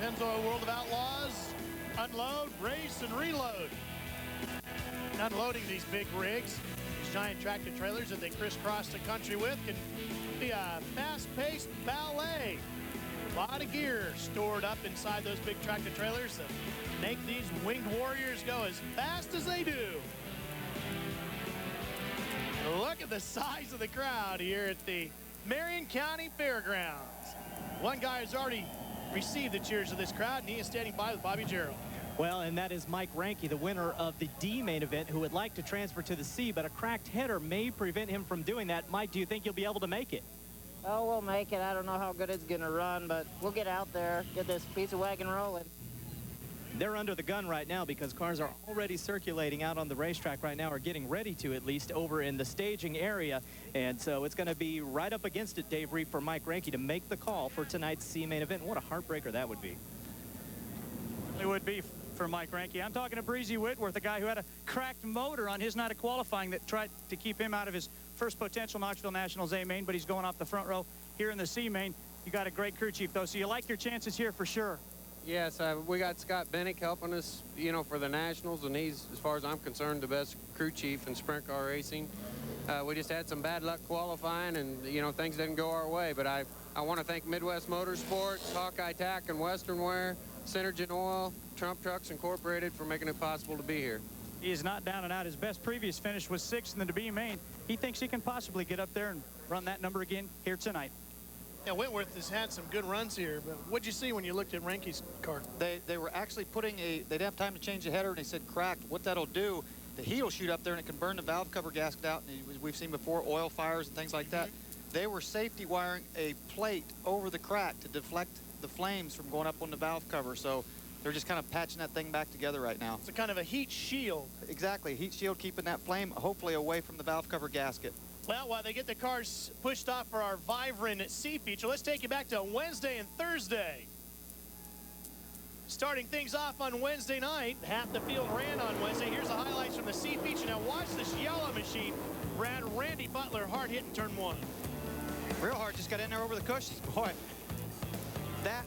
Pennzoil World of Outlaws. Unload, race, and reload. Unloading these big rigs, these giant tractor trailers that they crisscross the country with, can be a fast-paced ballet. A lot of gear stored up inside those big tractor trailers that make these winged warriors go as fast as they do. Look at the size of the crowd here at the Marion County Fairgrounds. One guy has already received the cheers of this crowd, and he is standing by with Bobby Gerald. Well, and that is Mike Ranke, the winner of the D main event, who would like to transfer to the C, but a cracked header may prevent him from doing that. Mike, do you think you'll be able to make it? Oh, we'll make it. I don't know how good it's going to run, but we'll get out there, get this piece of wagon rolling. They're under the gun right now because cars are already circulating out on the racetrack right now, or getting ready to, at least, over in the staging area. And so it's going to be right up against it, Dave Reed, for Mike Ranke to make the call for tonight's C main event. What a heartbreaker that would be. It would be for Mike Ranke. I'm talking to Breezy Whitworth, a guy who had a cracked motor on his night of qualifying that tried to keep him out of his first potential Knoxville Nationals A main, but he's going off the front row here in the C main. You got a great crew chief, though, so you like your chances here for sure. Yes, we got Scott Bennick helping us, you know, for the Nationals, and he's, as far as I'm concerned, the best crew chief in sprint car racing. We just had some bad luck qualifying, and, you know, things didn't go our way. But I want to thank Midwest Motorsports, Hawkeye Tack and Western Wear, Synergen Oil, Trump Trucks Incorporated for making it possible to be here. He is not down and out. His best previous finish was 6th in the B main. He thinks he can possibly get up there and run that number again here tonight. Yeah, Whitworth has had some good runs here, but what'd you see when you looked at Ranke's car? They were actually putting they didn't have time to change the header, and they said cracked. What that'll do, the heat will shoot up there and it can burn the valve cover gasket out. And we've seen before oil fires and things like that. They were safety wiring a plate over the crack to deflect the flames from going up on the valve cover. So they're just kind of patching that thing back together right now. It's a kind of a heat shield. Exactly, heat shield keeping that flame hopefully away from the valve cover gasket. Well, while they get the cars pushed off for our Vibrant C feature, let's take you back to Wednesday and Thursday. Starting things off on Wednesday night, half the field ran on Wednesday. Here's the highlights from the C feature. Now watch this yellow machine. Ran Randy Butler hard hit in turn 1. Real hard, just got in there over the cushions. Boy, that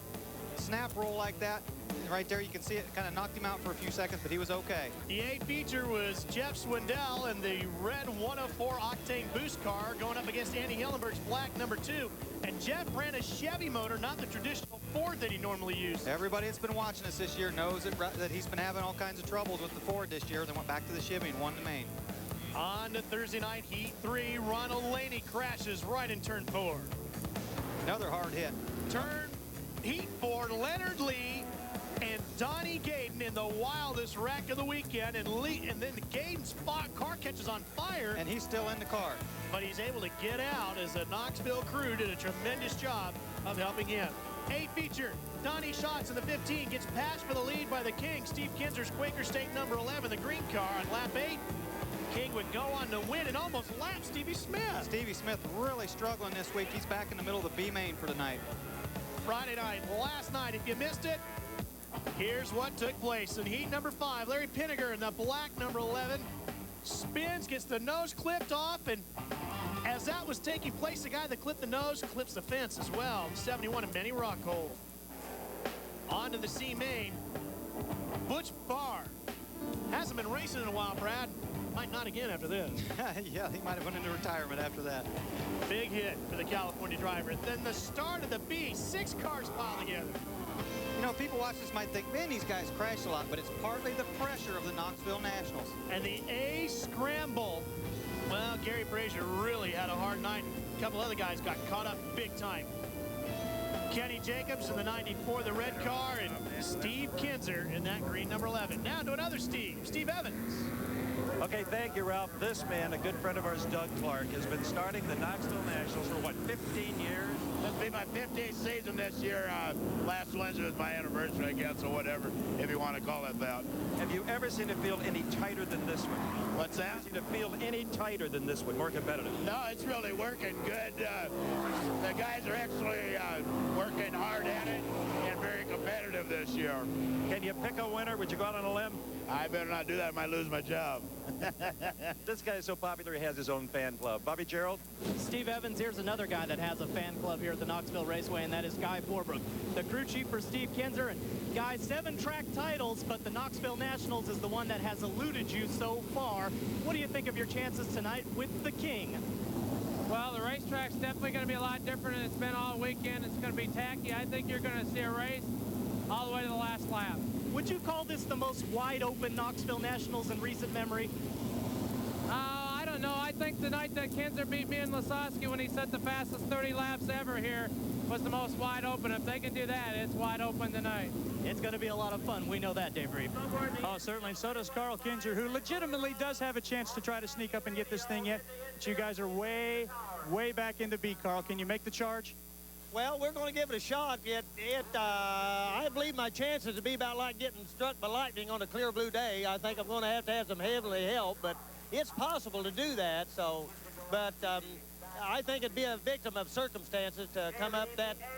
snap roll like that, right there, you can see it kind of knocked him out for a few seconds, but he was okay. The A feature was Jeff Swindell in the red 104 octane boost car going up against Andy Hillenberg's black number 2. And Jeff ran a Chevy motor, not the traditional Ford that he normally used. Everybody that's been watching us this year knows that he's been having all kinds of troubles with the Ford this year. They went back to the Chevy and won the main. On to Thursday night, Heat 3, Ronald Laney crashes right in turn 4. Another hard hit. Heat 4, Leonard Lee and Donnie Gayden in the wildest wreck of the weekend, and then Gayden's car catches on fire. And he's still in the car. But he's able to get out as the Knoxville crew did a tremendous job of helping him. A feature, Donnie Schatz in the 15 gets passed for the lead by the King. Steve Kinzer's Quaker State number 11, the green car, on lap 8. King would go on to win and almost lap Stevie Smith. Stevie Smith really struggling this week. He's back in the middle of the B main for tonight. Friday night, last night, if you missed it, here's what took place. In heat number 5, Larry Pinniger in the black number 11 spins, gets the nose clipped off, and as that was taking place, the guy that clipped the nose clips the fence as well. 71 and Benny Rockhold. On to the C main. Butch Barr hasn't been racing in a while, Brad. Might not again after this. Yeah, he might have went into retirement after that. Big hit for the California driver. Then the start of the B, 6 cars piled together. You know, people watch this might think, man, these guys crash a lot, but it's partly the pressure of the Knoxville Nationals. And the A scramble, well, Gary Brazier really had a hard night. A couple other guys got caught up big time. Kenny Jacobs in the 94, the red car, and Steve Kinzer in that green number 11. Now to another Steve Evans. Okay, thank you, Ralph. This man, a good friend of ours, Doug Clark, has been starting the Knoxville Nationals for, what, 15 years? This will be my 15th season this year. Last Wednesday was my anniversary, I guess, or whatever, if you want to call it that. Have you ever seen a field any tighter than this one? What's that? Have you seen a field any tighter than this one, more competitive? No, it's really working good. The guys are actually working hard at it and very competitive this year. Can you you pick a winner? Would you go out on a limb? I better not do that. I might lose my job. This guy is so popular, he has his own fan club. Bobby Gerald? Steve Evans, here's another guy that has a fan club here at the Knoxville Raceway, and that is Guy Forbrook, the crew chief for Steve Kinzer. And Guy, 7 track titles, but the Knoxville Nationals is the one that has eluded you so far. What do you think of your chances tonight with the King? Well, the racetrack's definitely going to be a lot different than it's been all weekend. It's going to be tacky. I think you're going to see a race all the way to the last lap. Would you call this the most wide-open Knoxville Nationals in recent memory? I don't know. I think the night that Kinzer beat me in Lasowski when he set the fastest 30 laps ever here was the most wide open. If they can do that, it's wide open tonight. It's going to be a lot of fun. We know that, Dave Reed. Oh, certainly. And so does Carl Kinzer, who legitimately does have a chance to try to sneak up and get this thing yet. But you guys are way, way back in the beat, Carl. Can you make the charge? Well, we're going to give it a shot. I believe my chances to be about like getting struck by lightning on a clear blue day. I think I'm going to have some heavenly help, but it's possible to do that. So, but I think it'd be a victim of circumstances to come up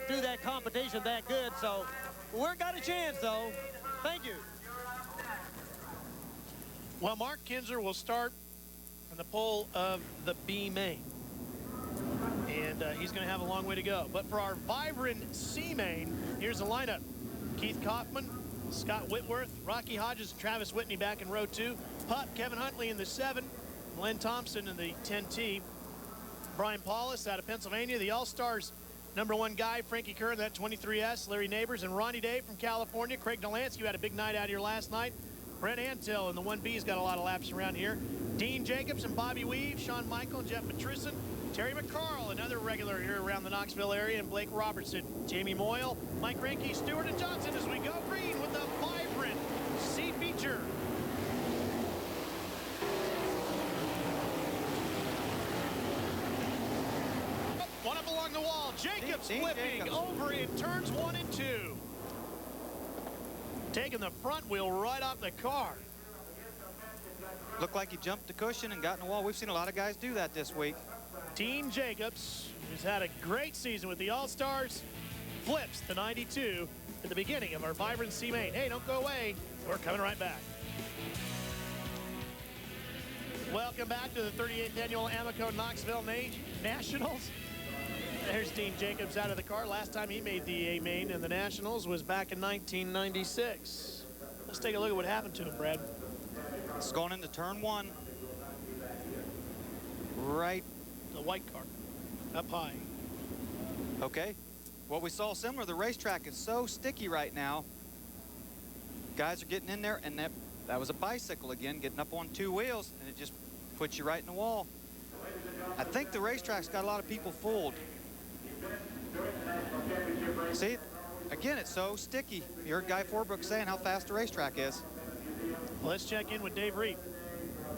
through that competition that good. So, we've got a chance, though. Thank you. Well, Mark Kinzer will start on the pole of the B main. And he's going to have a long way to go. But for our vibrant C main, here's the lineup. Keith Kaufman, Scott Whitworth, Rocky Hodges, and Travis Whitney back in row 2. Pup, Kevin Huntley in the 7. Glenn Thompson in the 10T. Brian Paulus out of Pennsylvania. The All-Stars #1 guy, Frankie Kerr in that 23S. Larry Neighbors and Ronnie Day from California. Craig Delansky, who had a big night out here last night. Brent Antill in the 1B's got a lot of laps around here. Dean Jacobs and Bobby Weave, Shawn Michael and Jeff Matruson. Terry McCarl, another regular here around the Knoxville area, and Blake Robertson, Jamie Moyle, Mike Reinke, Stewart, and Johnson as we go green with the vibrant C feature. One up along the wall. Jacobs flipping over in turns 1 and 2. Taking the front wheel right off the car. Looked like he jumped the cushion and got in the wall. We've seen a lot of guys do that this week. Dean Jacobs, who's had a great season with the All-Stars, flips to 92 at the beginning of our vibrant C main. Hey, don't go away. We're coming right back. Welcome back to the 38th annual Amoco Knoxville Nationals. There's Dean Jacobs out of the car. Last time he made the A main in the Nationals was back in 1996. Let's take a look at what happened to him, Brad. It's going into turn 1. Right. The white car, up high. Okay. What we saw similar, the racetrack is so sticky right now. Guys are getting in there, and that was a bicycle again, getting up on 2 wheels, and it just puts you right in the wall. I think the racetrack's got a lot of people fooled. See, again, it's so sticky. You heard Guy Forbrook saying how fast the racetrack is. Well, let's check in with Dave Reed.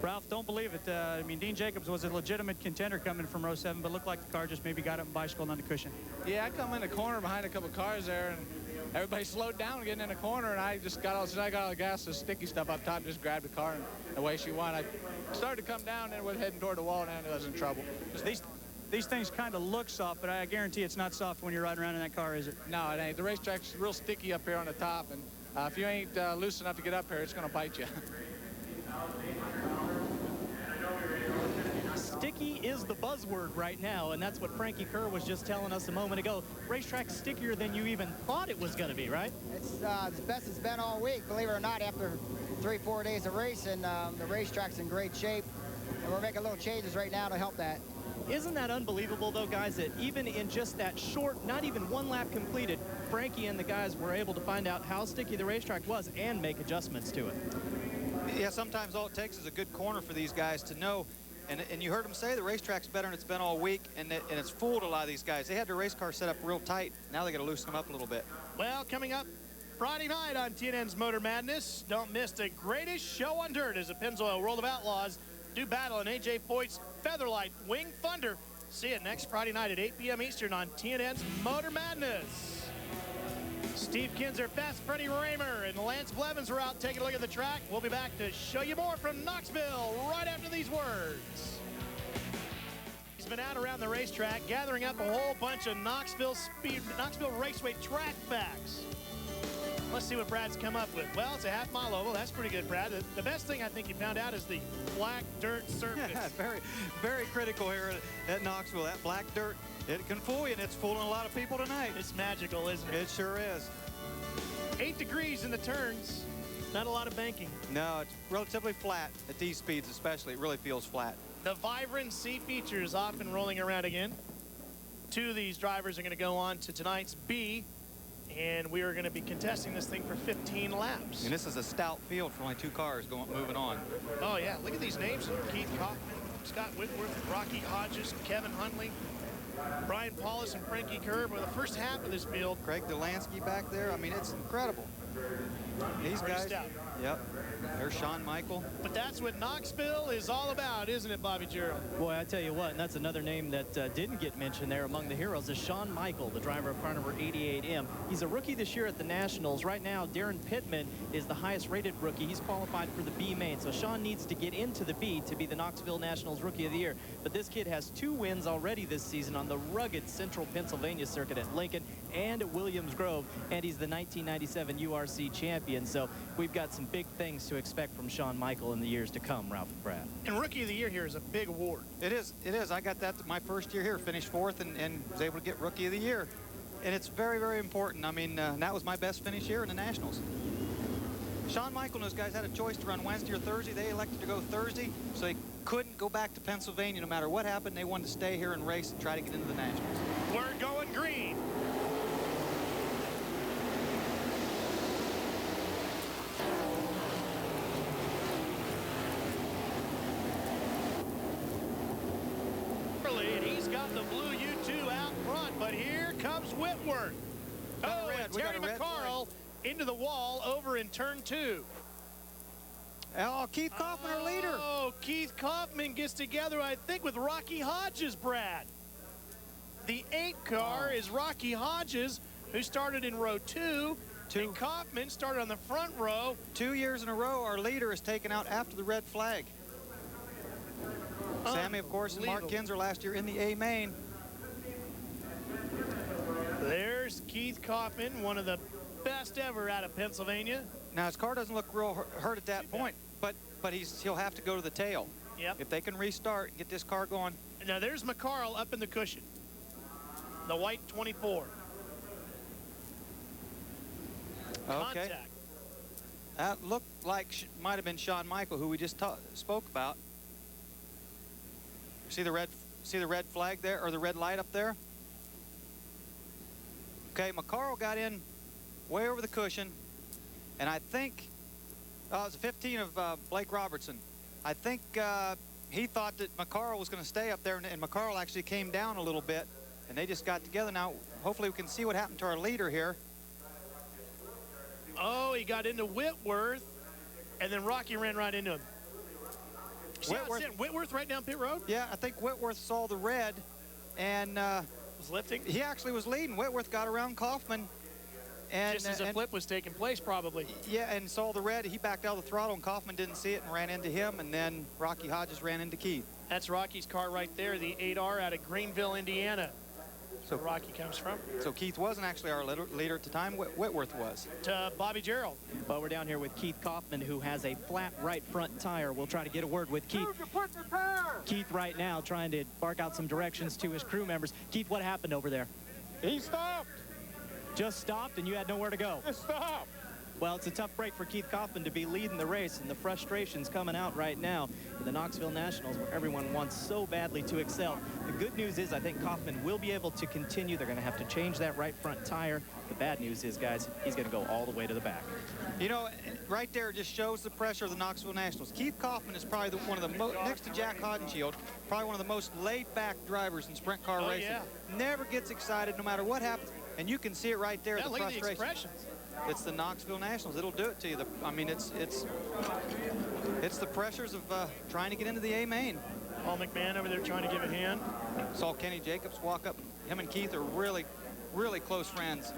Ralph, don't believe it. I mean, Dean Jacobs was a legitimate contender coming from row 7, but looked like the car just maybe got up and bicycled on the cushion. Yeah, I come in the corner behind a couple cars there, and everybody slowed down getting in the corner, and I just got all, since I got all the gas, the sticky stuff up top, just grabbed the car, and away she went. I started to come down, and was heading toward the wall, and I was in trouble. These things kind of look soft, but I guarantee it's not soft when you're riding around in that car, is it? No, it ain't. The racetrack's real sticky up here on the top, and if you ain't loose enough to get up here, it's going to bite you. Sticky is the buzzword right now, and that's what Frankie Kerr was just telling us a moment ago. Racetrack's stickier than you even thought it was going to be, right? It's the best it's been all week, believe it or not. After 3-4 days of racing, the racetrack's in great shape, and we're making little changes right now to help that. Isn't that unbelievable, though, guys, that even in just that short, not even 1 lap completed, Frankie and the guys were able to find out how sticky the racetrack was and make adjustments to it? Yeah, sometimes all it takes is a good corner for these guys to know. And you heard them say the racetrack's better than it's been all week, and it's fooled a lot of these guys. They had their race car set up real tight. Now they got to loosen them up a little bit. Well, coming up Friday night on TNN's Motor Madness, don't miss the greatest show on dirt as the Pennzoil World of Outlaws do battle in A.J. Foyt's Featherlight Wing Thunder. See it next Friday night at 8 p.m. Eastern on TNN's Motor Madness. Steve Kinzer, Fast Freddie Raymer, and Lance Blevins are out taking a look at the track. We'll be back to show you more from Knoxville right after these words. He's been out around the racetrack gathering up a whole bunch of Knoxville Raceway track facts. Let's Let's see what Brad's come up with. Well, it's a half-mile oval. That's pretty good, Brad. The best thing I think you found out is the black dirt surface. Yeah, very, very critical here at Knoxville. That black dirt, it can fool you, and it's fooling a lot of people tonight. It's magical, isn't it? It sure is. 8 degrees in the turns. Not a lot of banking. No, it's relatively flat at these speeds especially. It really feels flat. The Vibrant C features off and rolling around again. 2 of these drivers are going to go on to tonight's B, and we are going to be contesting this thing for 15 laps. And this is a stout field for only 2 cars moving on. Oh, yeah. Look at these names. Keith Kaufman, Scott Whitworth, Rocky Hodges, Kevin Huntley, Brian Paulus, and Frankie Kerr were the first half of this field. Craig Delansky back there. I mean, it's incredible. These guys. Stout. Yep. There's Shawn Michael. But that's what Knoxville is all about, isn't it, Bobby Gerald? Boy, I tell you what, and that's another name that didn't get mentioned there among the heroes is Shawn Michael, the driver of car number 88M. He's a rookie this year at the Nationals. Right now, Darren Pittman is the highest rated rookie. He's qualified for the B main. So Shawn needs to get into the B to be the Knoxville Nationals Rookie of the Year. But this kid has 2 wins already this season on the rugged Central Pennsylvania circuit at Lincoln and at Williams Grove. And he's the 1997 URC champion. So we've got some big things to expect from Shawn Michael in the years to come, Ralph and Brad. And Rookie of the Year here is a big award. It is. It is. I got that my first year here, finished 4th and was able to get Rookie of the Year. And it's very, very important. I mean, that was my best finish here in the Nationals. Shawn Michael and those guys had a choice to run Wednesday or Thursday. They elected to go Thursday, so they couldn't go back to Pennsylvania no matter what happened. They wanted to stay here and race and try to get into the Nationals. We're going green. And he's got the blue U2 out front, but here comes Whitworth. Oh, and Terry McCarl into the wall over in turn 2. Oh, Keith Kaufman, our leader. Oh, Keith Kaufman gets together, I think, with Rocky Hodges, Brad. The 8 car is Rocky Hodges, who started in row 2. And Kaufman started on the front row. 2 years in a row, our leader is taken out after the red flag. Sammy, of course, and Mark Kinzer last year in the A main. There's Keith Kaufman, one of the best ever out of Pennsylvania. Now, his car doesn't look real hurt at that point, but he'll have to go to the tail. Yep. If they can restart and get this car going. Now, there's McCarl up in the cushion. The white 24. Okay. Contact. That looked like might have been Shawn Michael, who we just spoke about. See the red flag there, or the red light up there? Okay, McCarl got in way over the cushion, and I think it was a 15 of Blake Robertson. I think he thought that McCarl was going to stay up there, and McCarl actually came down a little bit, and they just got together. Now, hopefully we can see what happened to our leader here. Oh, he got into Whitworth, and then Rocky ran right into him. Whitworth right down pit road? Yeah, I think Whitworth saw the red and was lifting. He actually was leading. Whitworth got around Kaufman. And, just as a flip was taking place, probably. Yeah, and saw the red. He backed out of the throttle, and Kaufman didn't see it and ran into him, and then Rocky Hodges ran into Keith. That's Rocky's car right there, the 8R out of Greenville, Indiana. So Rocky comes from. So Keith wasn't actually our leader at the time. Whitworth was. To Bobby Gerald. Well, we're down here with Keith Kaufman, who has a flat right front tire. We'll try to get a word with Keith. Keith right now trying to bark out some directions to his crew members. Keith, what happened over there? He stopped. Just stopped and you had nowhere to go? Just stopped. Well, it's a tough break for Keith Kaufman to be leading the race, and the frustration's coming out right now in the Knoxville Nationals, where everyone wants so badly to excel. The good news is I think Kaufman will be able to continue. They're going to have to change that right front tire. The bad news is, guys, he's going to go all the way to the back. You know, right there just shows the pressure of the Knoxville Nationals. Keith Kaufman is probably one of the next to Jack Hodenshield, probably one of the most laid-back drivers in sprint car racing. Yeah. Never gets excited no matter what happens, and you can see it right there. Yeah, the look frustration. At the expressions. It's the Knoxville Nationals. It'll do it to you. I mean, it's the pressures of trying to get into the A main. Paul McMahon over there trying to give a hand. Saw Kenny Jacobs walk up. Him and Keith are really, really close friends.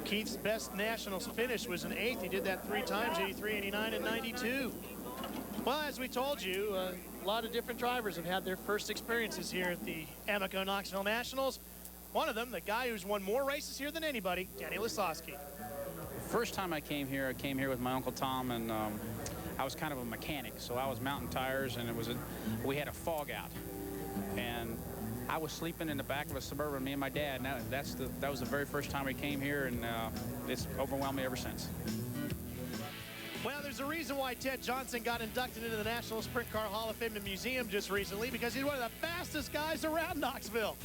Keith's best Nationals finish was an 8th. He did that 3 times, 83, 89, and 92. Well, as we told you, a lot of different drivers have had their first experiences here at the Amoco Knoxville Nationals. One of them, the guy who's won more races here than anybody, Danny Lasowski. First time I came here with my Uncle Tom, and I was kind of a mechanic, so I was mounting tires, and we had a fog out, and I was sleeping in the back of a Suburban, me and my dad, and that was the very first time we came here, and it's overwhelmed me ever since. Well, there's a reason why Ted Johnson got inducted into the National Sprint Car Hall of Fame and Museum just recently, because he's one of the fastest guys around Knoxville.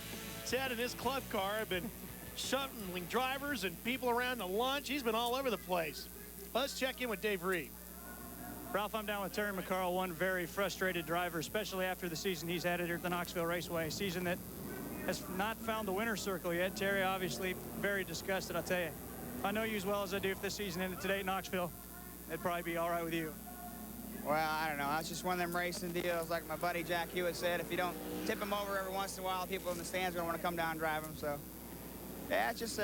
Ted and his club car have been shuttling drivers and people around to lunch. He's been all over the place. Let's check in with Dave Reed. Ralph, I'm down with Terry McCarl, one very frustrated driver, especially after the season he's had here at the Knoxville Raceway, a season that has not found the winner's circle yet. Terry, obviously, very disgusted, I'll tell you. I know you as well as I do. If this season ended today at Knoxville, it'd probably be all right with you. Well, I don't know. It's just one of them racing deals. Like my buddy Jack Hewitt said, if you don't tip him over every once in a while, people in the stands are going to want to come down and drive him. So, yeah, it's just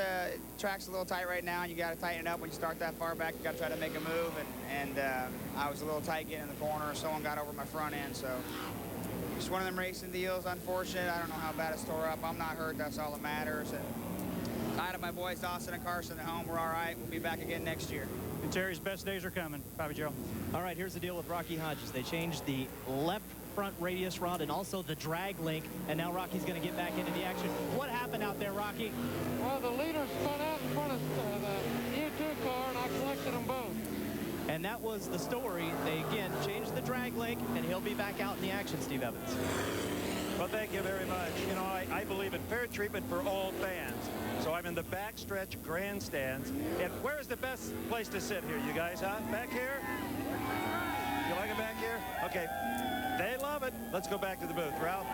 track's a little tight right now, and you got to tighten it up when you start that far back. You got to try to make a move, and I was a little tight getting in the corner, and someone got over my front end. So, just one of them racing deals. Unfortunate. I don't know how bad it's tore up. I'm not hurt. That's all that matters. And tied up my boys Dawson and Carson at home. We're all right. We'll be back again next year. And Terry's best days are coming. Bobby Joe. All right, here's the deal with Rocky Hodges. They changed the left front radius rod and also the drag link, and now Rocky's going to get back into the action. What happened out there, Rocky? Well, the leader spun out in front of the U2 car, and I collected them both. And that was the story. They, again, changed the drag link, and he'll be back out in the action, Steve Evans. Well, thank you very much. You know, I believe in fair treatment for all fans. So I'm in the backstretch grandstands. And where's the best place to sit here, you guys, huh? Back here? You like it back here? Okay. They love it. Let's go back to the booth. Ralph?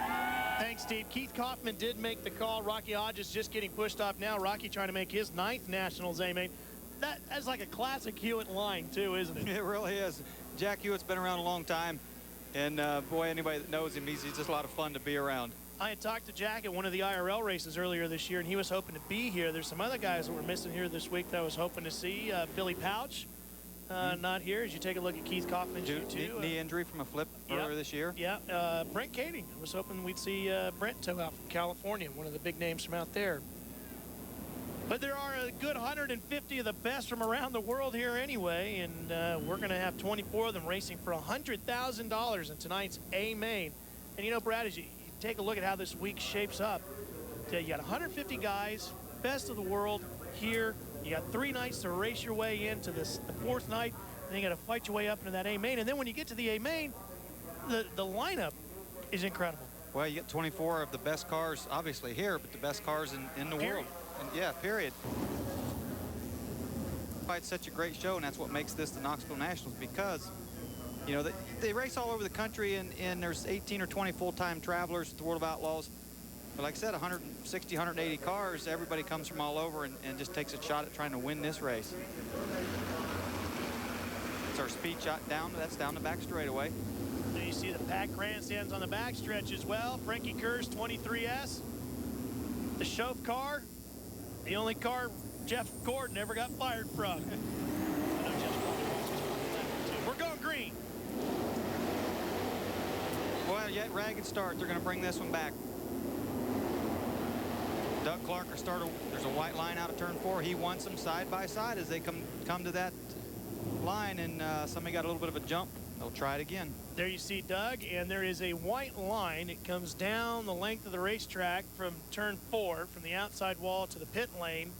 Thanks, Steve. Keith Kaufman did make the call. Rocky Hodges just getting pushed off now. Rocky trying to make his 9th Nationals A-main. That's like a classic Hewitt line, too, isn't it? It really is. Jack Hewitt's been around a long time. And, boy, anybody that knows him, he's just a lot of fun to be around. I had talked to Jack at one of the IRL races earlier this year, and he was hoping to be here. There's some other guys that were missing here this week that I was hoping to see. Billy Pouch, not here. As you take a look at Keith Kaufman's too. Knee injury from a flip earlier this year. Yeah, Brent Kading. I was hoping we'd see Brent tow out from California, one of the big names from out there. But there are a good 150 of the best from around the world here anyway, and we're going to have 24 of them racing for $100,000 in tonight's A-main. And you know, Brad, as you take a look at how this week shapes up, you got 150 guys, best of the world here. You got 3 nights to race your way into the 4th night, and then you got to fight your way up into that A-main. And then when you get to the A-main, the lineup is incredible. Well, you get 24 of the best cars, obviously here, but the best cars in the world. And yeah, period. It's such a great show, and that's what makes this the Knoxville Nationals, because, you know, they race all over the country, and there's 18 or 20 full-time travelers at the World of Outlaws. But like I said, 160, 180 cars, everybody comes from all over and just takes a shot at trying to win this race. It's our speed shot down. That's down the back straightaway. So you see the packed grandstands on the backstretch as well. Frankie Kerr's 23S. The Schoaf car, the only car Jeff Gordon ever got fired from. We're going green. Well, yet ragged start. They're going to bring this one back. Doug Clark there's a white line out of turn 4. He wants them side by side as they come to that line, and somebody got a little bit of a jump. They'll try it again. There you see Doug, and there is a white line. It comes down the length of the racetrack from turn 4, from the outside wall to the pit lane.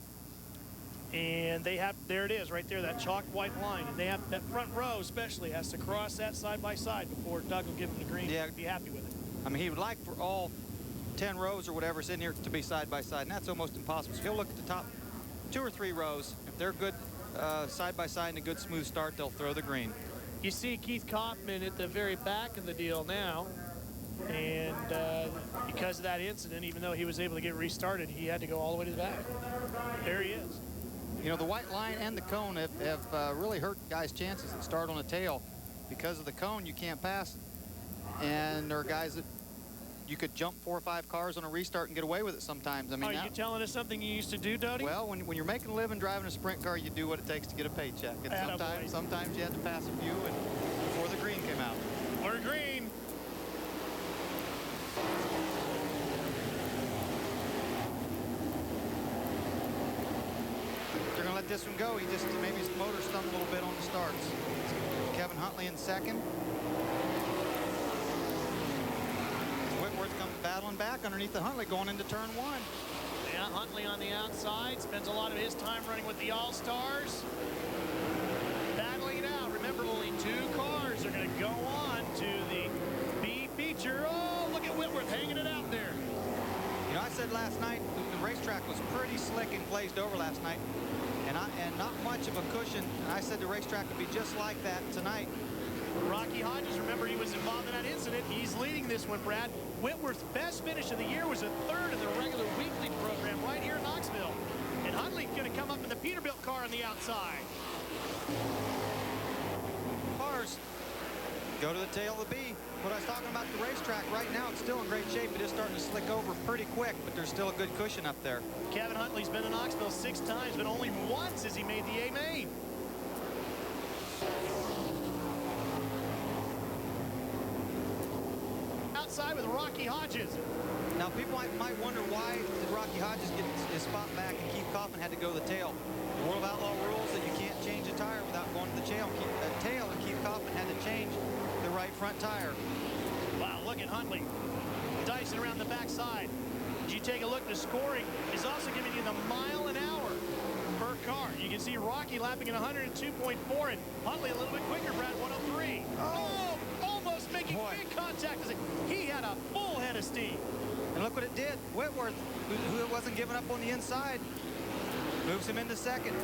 And they have, there it is right there, that chalked white line. And they have, that front row especially has to cross that side by side before Doug will give them the green. Yeah. Be happy with it. I mean, he would like for all 10 rows or whatever's in here to be side by side, and that's almost impossible. So he'll look at the top 2 or 3 rows. If they're good side by side and a good smooth start, they'll throw the green. You see Keith Kaufman at the very back of the deal now. And because of that incident, even though he was able to get restarted, he had to go all the way to the back. There he is. You know, the white line and the cone have really hurt guys' chances that start on the tail. Because of the cone, you can't pass it. And there are guys that you could jump 4 or 5 cars on a restart and get away with it sometimes. I mean, are you telling us something you used to do, Doty? Well, when you're making a living driving a sprint car, you do what it takes to get a paycheck. And sometimes you had to pass a few before the green came out. We're green. They're going to let this one go. He just, maybe his motor stung a little bit on the starts. Kevin Huntley in second. Whitworth comes battling back underneath the Huntley going into turn one. Yeah, Huntley on the outside, spends a lot of his time running with the All-Stars. Battling it out. Remember, only 2 cars are going to go on to the B feature. Oh, look at Whitworth hanging it out there. You know, I said last night the racetrack was pretty slick and glazed over last night, and not much of a cushion. And I said the racetrack would be just like that tonight. Rocky Hodges, remember, he was involved in that incident. He's leading this one, Brad. Whitworth's best finish of the year was a 3rd in the regular weekly program right here in Knoxville. And Huntley's going to come up in the Peterbilt car on the outside. Cars go to the tail of the B. What I was talking about the racetrack, right now it's still in great shape. It is starting to slick over pretty quick, but there's still a good cushion up there. Kevin Huntley's been to Knoxville 6 times, but only once has he made the A main. Outside with Rocky Hodges. Now people might wonder why did Rocky Hodges get his spot back and Keith Kaufman had to go to the tail. The World of Outlaw rules that you can't change a tire without going to the tail. And Keith Kaufman had to change the right front tire. Wow, look at Huntley dicing around the backside. Did you take a look? The scoring is also giving you the mile an hour per car. You can see Rocky lapping at 102.4 and Huntley a little bit quicker, Brad, 103. Oh, almost making big contact. He had a full head of steam. And look what it did. Whitworth, who wasn't giving up on the inside, moves him into second.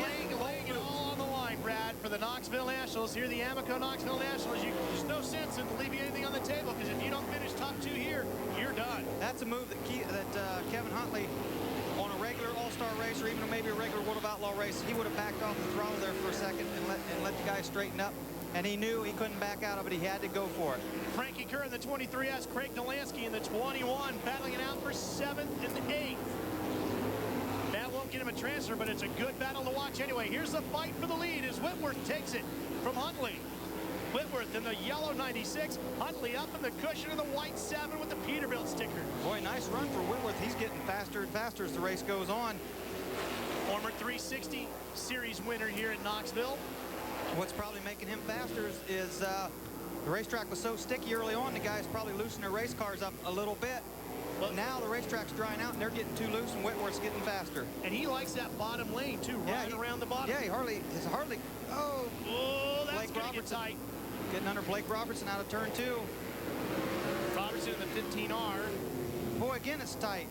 Laying it all on the line, Brad, for the Knoxville Nationals. Here, the Amoco Knoxville Nationals. There's no sense in leaving anything on the table, because if you don't finish top 2 here, you're done. That's a move that Kevin Huntley, on a regular All-Star race or even maybe a regular World of Outlaw race, he would have backed off the throttle there for a second and let the guy straighten up. And he knew he couldn't back out of it. He had to go for it. Frankie Kerr in the 23S, Craig Delansky in the 21, battling it out for 7th and 8th. That won't get him a transfer, but it's a good battle to watch anyway. Here's the fight for the lead as Whitworth takes it from Huntley. Whitworth in the yellow 96, Huntley up in the cushion of the white 7 with the Peterbilt sticker. Boy, nice run for Whitworth. He's getting faster and faster as the race goes on. Former 360 series winner here in Knoxville. What's probably making him faster is the racetrack was so sticky early on, the guys probably loosened their race cars up a little bit. But now the racetrack's drying out and they're getting too loose and Whitworth's getting faster. And he likes that bottom lane too, right around the bottom. Yeah, oh, that's gonna get tight. Getting under Blake Robertson out of turn 2. Robertson in the 15R. Boy, again, it's tight.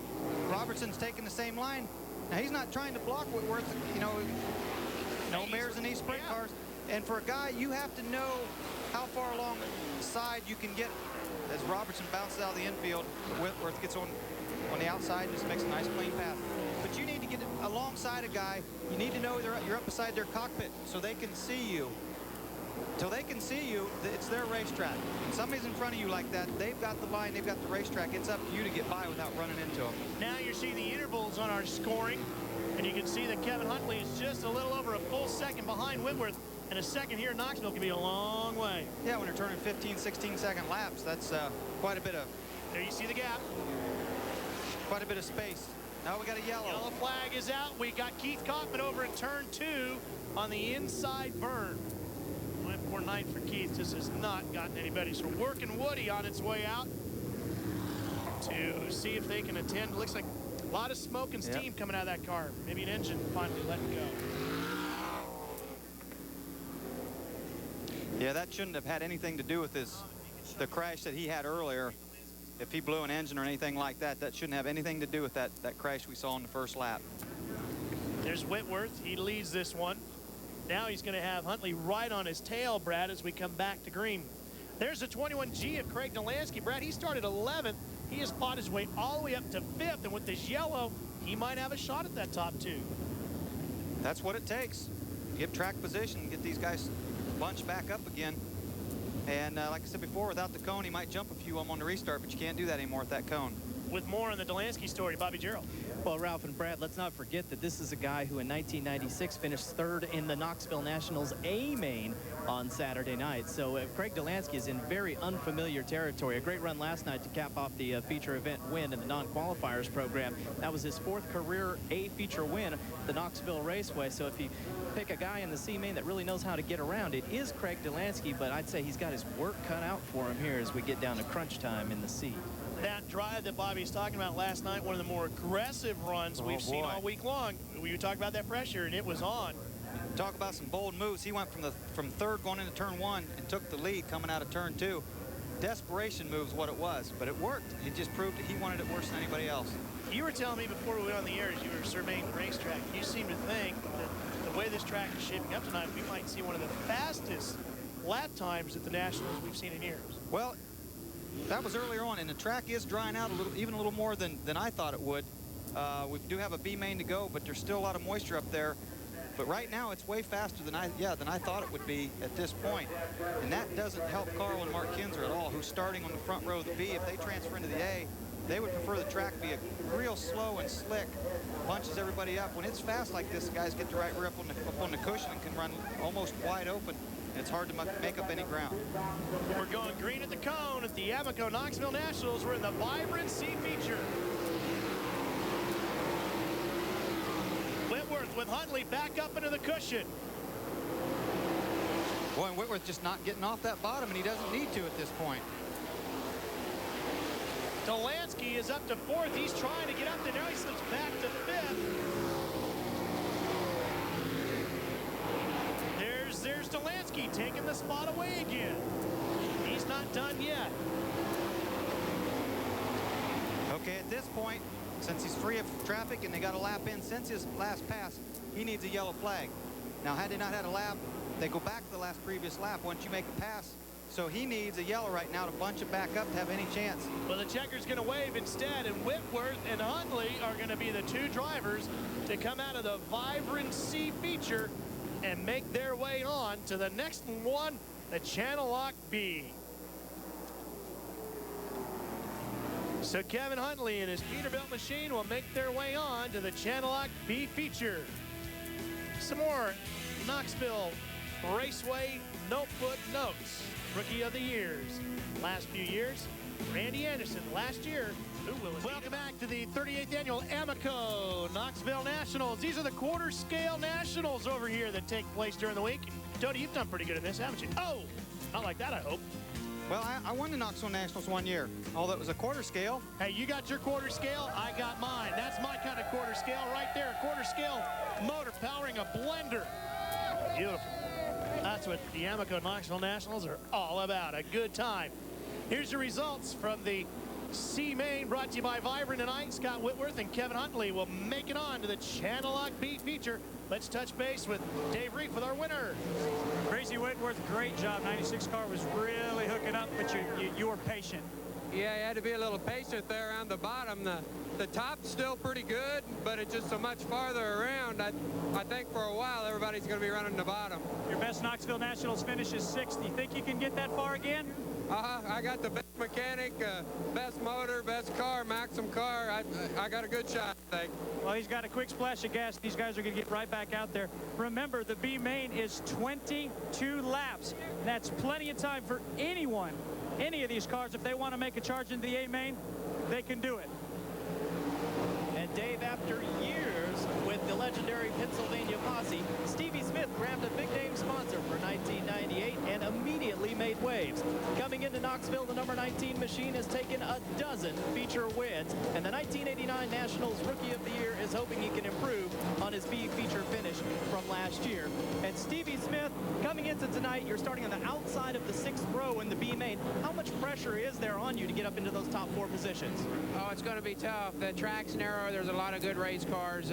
Robertson's taking the same line. Now, he's not trying to block Whitworth, you know, no mares in these sprint cars. And for a guy, you have to know how far along the side you can get. As Robertson bounces out of the infield, Whitworth gets on the outside and just makes a nice clean path. But you need to get alongside a guy. You need to know you're up beside their cockpit so they can see you. Till they can see you, it's their racetrack. When somebody's in front of you like that, they've got the line, they've got the racetrack. It's up to you to get by without running into them. Now you see the intervals on our scoring, and you can see that Kevin Huntley is just a little over a full second behind Whitworth. And a second here in Knoxville can be a long way. Yeah, when you're turning 15, 16-second laps, that's quite a bit of... There you see the gap. Quite a bit of space. Now we got a yellow. Yellow flag is out. We got Keith Kaufman over in turn 2 on the inside burn. 149 for Keith just has not gotten any better. So working Woody on its way out to see if they can attend. Looks like a lot of smoke and steam coming out of that car. Maybe an engine finally letting go. Yeah, that shouldn't have had anything to do with the crash that he had earlier. If he blew an engine or anything like that, that shouldn't have anything to do with that crash we saw in the first lap. There's Whitworth. He leads this one. Now he's going to have Huntley right on his tail, Brad, as we come back to green. There's the 21G of Craig Delansky. Brad, he started 11th. He has fought his way all the way up to 5th, and with this yellow, he might have a shot at that top 2. That's what it takes. Get track position, get these guys bunched back up again. And like I said before, without the cone, he might jump a few of them on the restart, but you can't do that anymore with that cone. With more on the Delansky story, Bobby Gerald. Well, Ralph and Brad, let's not forget that this is a guy who in 1996 finished third in the Knoxville Nationals A main on Saturday night. So Craig Delansky is in very unfamiliar territory. A great run last night to cap off the feature event win in the non-qualifiers program. That was his 4th career A feature win at the Knoxville Raceway. So if you pick a guy in the C main that really knows how to get around, it is Craig Delansky, but I'd say he's got his work cut out for him here as we get down to crunch time in the C. That drive that Bobby's talking about last night, one of the more aggressive runs we've seen all week long. We talked about that pressure, and it was on. Talk about some bold moves. He went from third going into turn 1 and took the lead coming out of turn 2. Desperation moves what it was, but it worked. It just proved that he wanted it worse than anybody else. You were telling me before we went on the air as you were surveying the racetrack, you seem to think that the way this track is shaping up tonight, we might see one of the fastest lap times at the Nationals we've seen in years. Well, that was earlier on, and the track is drying out a little, even a little more than I thought it would. We do have a B main to go, but there's still a lot of moisture up there. But right now, it's way faster than I thought it would be at this point. And that doesn't help Carl and Mark Kinzer at all, who's starting on the front row of the B. If they transfer into the A, they would prefer the track be a real slow and slick, bunches everybody up. When it's fast like this, guys get the right grip up on the cushion and can run almost wide open. And it's hard to make up any ground. We're going green at the cone at the Amoco Knoxville Nationals. We're in the Vibrant C feature. Whitworth with Huntley back up into the cushion. Boy, and Whitworth just not getting off that bottom, and he doesn't need to at this point. Delansky is up to 4th. He's trying to get up there. Now he slips back to 5th. There's Delansky taking the spot away again. He's not done yet. Okay, at this point, since he's free of traffic and they got a lap in since his last pass, he needs a yellow flag. Now, had they not had a lap, they go back to the previous lap once you make a pass. So he needs a yellow right now to bunch it back up to have any chance. Well, the checker's going to wave instead, and Whitworth and Huntley are going to be the 2 drivers to come out of the Vibrant C feature and make their way on to the next one, the Channel Lock B. So Kevin Huntley and his Peterbilt machine will make their way on to the Channel Lock B feature. Some more Knoxville Raceway Notebook Notes. Rookie of the Years. Last few years, Randy Anderson. Last year, welcome back to the 38th annual Amoco Knoxville Nationals. These are the quarter-scale nationals over here that take place during the week. Tony, you've done pretty good in this, haven't you? Oh, not like that, I hope. Well, I won the Knoxville Nationals one year, although it was a quarter scale. Hey, you got your quarter scale, I got mine. That's my kind of quarter scale right there. A quarter scale motor powering a blender. Beautiful. That's what the Amoco Knoxville Nationals are all about, a good time. Here's the results from the C main, brought to you by Vibrant tonight. Scott Whitworth and Kevin Huntley will make it on to the Channel Lock B feature. Let's touch base with Dave Reef with our winner. Breezy Whitworth, great job. 96 car was really hooking up, but you were patient. Yeah, you had to be a little patient there on the bottom. The top's still pretty good, but it's just so much farther around. I think for a while everybody's going to be running the bottom. Your best Knoxville Nationals finish is 6th. You think you can get that far again? I got the best mechanic, best motor, best car, Maxim car. I got a good shot, I think. Well, he's got a quick splash of gas. These guys are going to get right back out there. Remember, the B main is 22 laps. That's plenty of time for anyone, any of these cars, if they want to make a charge into the A main, they can do it. And Dave, after years with the legendary Pennsylvania posse, Stevie Smith grabbed a big-name sponsor for 1998 and immediately made waves. Coming into Knoxville, the number 19 machine has taken a dozen feature wins, and the 1989 Nationals Rookie of the Year is hoping he can improve on his B feature finish from last year. And Stevie Smith, coming into tonight, you're starting on the outside of the 6th row in the B main. How much pressure is there on you to get up into those top 4 positions? Oh, it's going to be tough. The track's narrow. There's a lot of good race cars.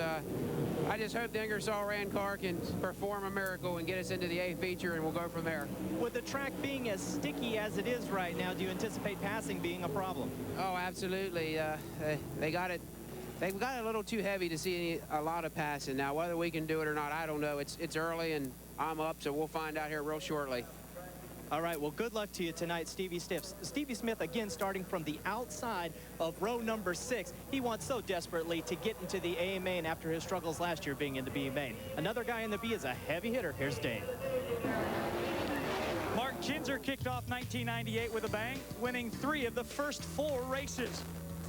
I just hope the Ingersoll Rand car can perform a miracle and get us into the A feature, and we'll go from there. With the track being as sticky as it is right now, do you anticipate passing being a problem? Oh, absolutely. They got it a little too heavy to see a lot of passing. Now, whether we can do it or not, I don't know. It's early, and I'm up, so we'll find out here real shortly. All right, well, good luck to you tonight, Stevie Smith. Stevie Smith, again, starting from the outside of row number 6. He wants so desperately to get into the A main after his struggles last year being in the B main. Another guy in the B is a heavy hitter. Here's Dave. Mark Kinzer kicked off 1998 with a bang, winning 3 of the first 4 races.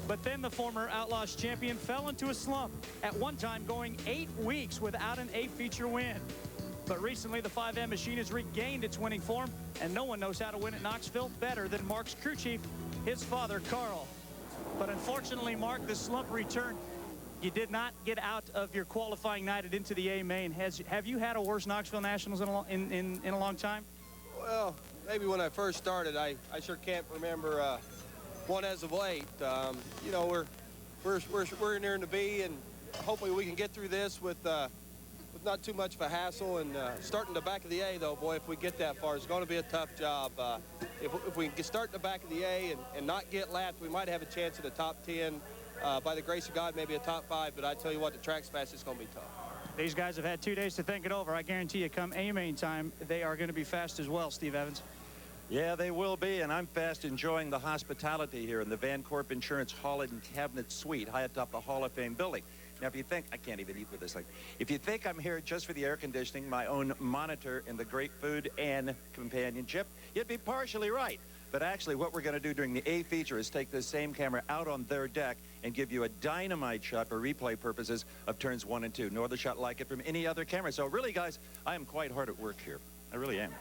But then the former Outlaws champion fell into a slump, at one time going 8 weeks without an A feature win. But recently, the 5M machine has regained its winning form, and no one knows how to win at Knoxville better than Mark's crew chief, his father, Carl. But unfortunately, Mark, the slump returned. You did not get out of your qualifying night and into the A main. Have you had a worse Knoxville Nationals in a long time? Well, maybe when I first started, I sure can't remember one as of late. You know, we're in there in the B, and hopefully we can get through this with not too much of a hassle. And starting the back of the A, though, boy, if we get that far, it's going to be a tough job. If we can start in the back of the A and not get lapped, we might have a chance at the top 10. By the grace of God, maybe a top 5. But I tell you what, the track's fast. It's going to be tough. These guys have had 2 days to think it over. I guarantee you, come A main time, they are going to be fast as well, Steve Evans. Yeah, they will be, and I'm fast enjoying the hospitality here in the Van Corp Insurance Hall and Cabinet Suite high atop the Hall of Fame building. Now, if you think, I can't even eat with this thing. If you think I'm here just for the air conditioning, my own monitor, and the great food and companionship, you'd be partially right. But actually, what we're going to do during the A feature is take this same camera out on their deck and give you a dynamite shot for replay purposes of turns 1 and 2. No other shot like it from any other camera. So really, guys, I am quite hard at work here. I really am.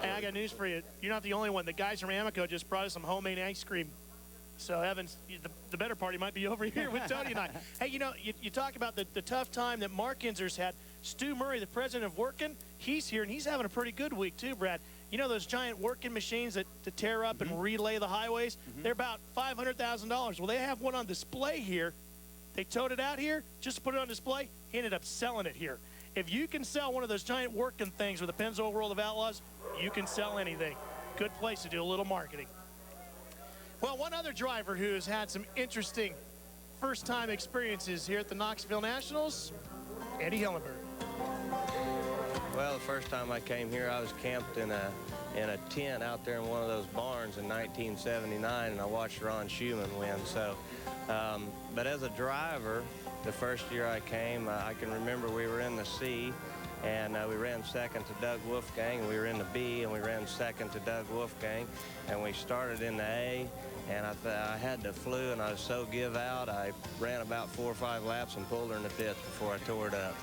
Hey, I got news for you. You're not the only one. The guys from Amoco just brought us some homemade ice cream. So, Evans, the better party might be over here with Tony and I. Hey, you know, you talk about the tough time that Mark Kinzer's had. Stu Murray, the president of Workin', he's here, and he's having a pretty good week, too, Brad. You know those giant working machines that to tear up and relay the highways? They're about $500,000. Well, they have one on display here. They towed it out here just to put it on display. He ended up selling it here. If you can sell one of those giant working things with the Pennzoil World of Outlaws, you can sell anything. Good place to do a little marketing. Well, one other driver who has had some interesting first-time experiences here at the Knoxville Nationals, Eddie Hillenberg. Well, the first time I came here, I was camped in a tent out there in one of those barns in 1979, and I watched Ron Schumann win. So, but as a driver, the first year I came, I can remember we were in the C, and we ran second to Doug Wolfgang, and we were in the B, and we ran second to Doug Wolfgang, and we started in the A, and I had the flu, and I was so give out, I ran about 4 or 5 laps and pulled her in the pits before I tore it up.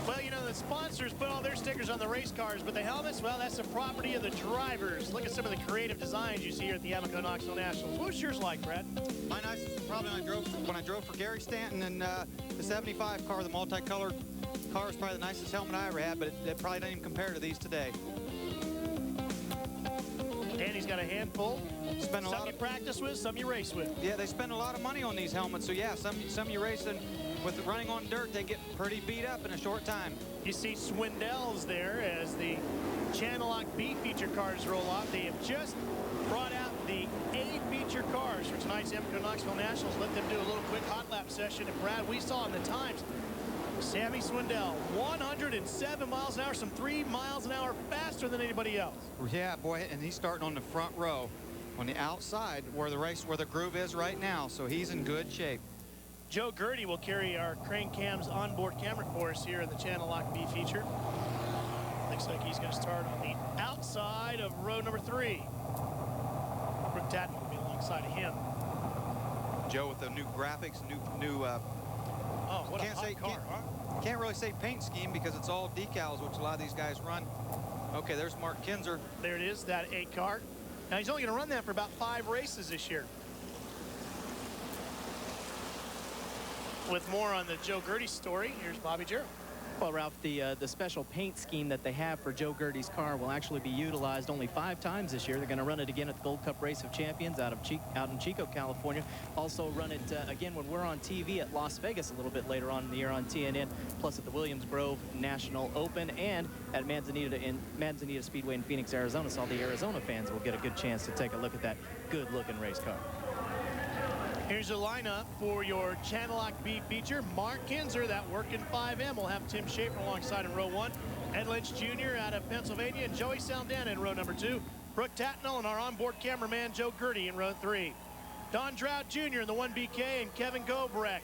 Well, you know, the sponsors put all their stickers on the race cars, but the helmets, well, that's the property of the drivers. Look at some of the creative designs you see here at the Amoco Knoxville Nationals. What's yours like, Brad? My nicest probably when I drove for Gary Stanton, and the 75 car, the multicolored car, is probably the nicest helmet I ever had, but it probably doesn't even compare to these today. Danny's got a handful. Spend a some lot you practice with, some you race with. Yeah, they spend a lot of money on these helmets, so yeah, some you racing with running on dirt, they get pretty beat up in a short time. You see Swindells there as the Channel Lock B feature cars roll off. They have just brought out the A feature cars for tonight's Amoco Knoxville Nationals. Let them do a little quick hot lap session. And Brad, we saw in the times, Sammy Swindell, 107 miles an hour, some 3 miles an hour faster than anybody else. Yeah, boy, and he's starting on the front row, on the outside where the groove is right now, so he's in good shape. Joe Gertie will carry our Crane Cam's onboard camera for us here in the Channel Lock B feature. Looks like he's going to start on the outside of row number 3. Brooke Tatton will be alongside of him. Joe with the new graphics, new oh, what a hot car, huh? Can't really say paint scheme because it's all decals, which a lot of these guys run. Okay, there's Mark Kinzer. There it is, that A car. Now he's only going to run that for about 5 races this year. With more on the Joe Gertie story, here's Bobby Jarrell. Well, Ralph, the special paint scheme that they have for Joe Gertie's car will actually be utilized only 5 times this year. They're going to run it again at the Gold Cup Race of Champions out in Chico, California. Also run it again when we're on TV at Las Vegas a little bit later on in the year on TNN, plus at the Williams Grove National Open and at Manzanita Speedway in Phoenix, Arizona. So all the Arizona fans will get a good chance to take a look at that good-looking race car. Here's a lineup for your Channel Lock B feature. Mark Kinzer, that working 5M. We'll have Tim Schaefer alongside in row 1. Ed Lynch Jr. out of Pennsylvania, and Joey Saldana in row number 2. Brooke Tatnall and our onboard cameraman Joe Gertie in row 3. Don Drought Jr. in the 1BK and Kevin Gobrecht.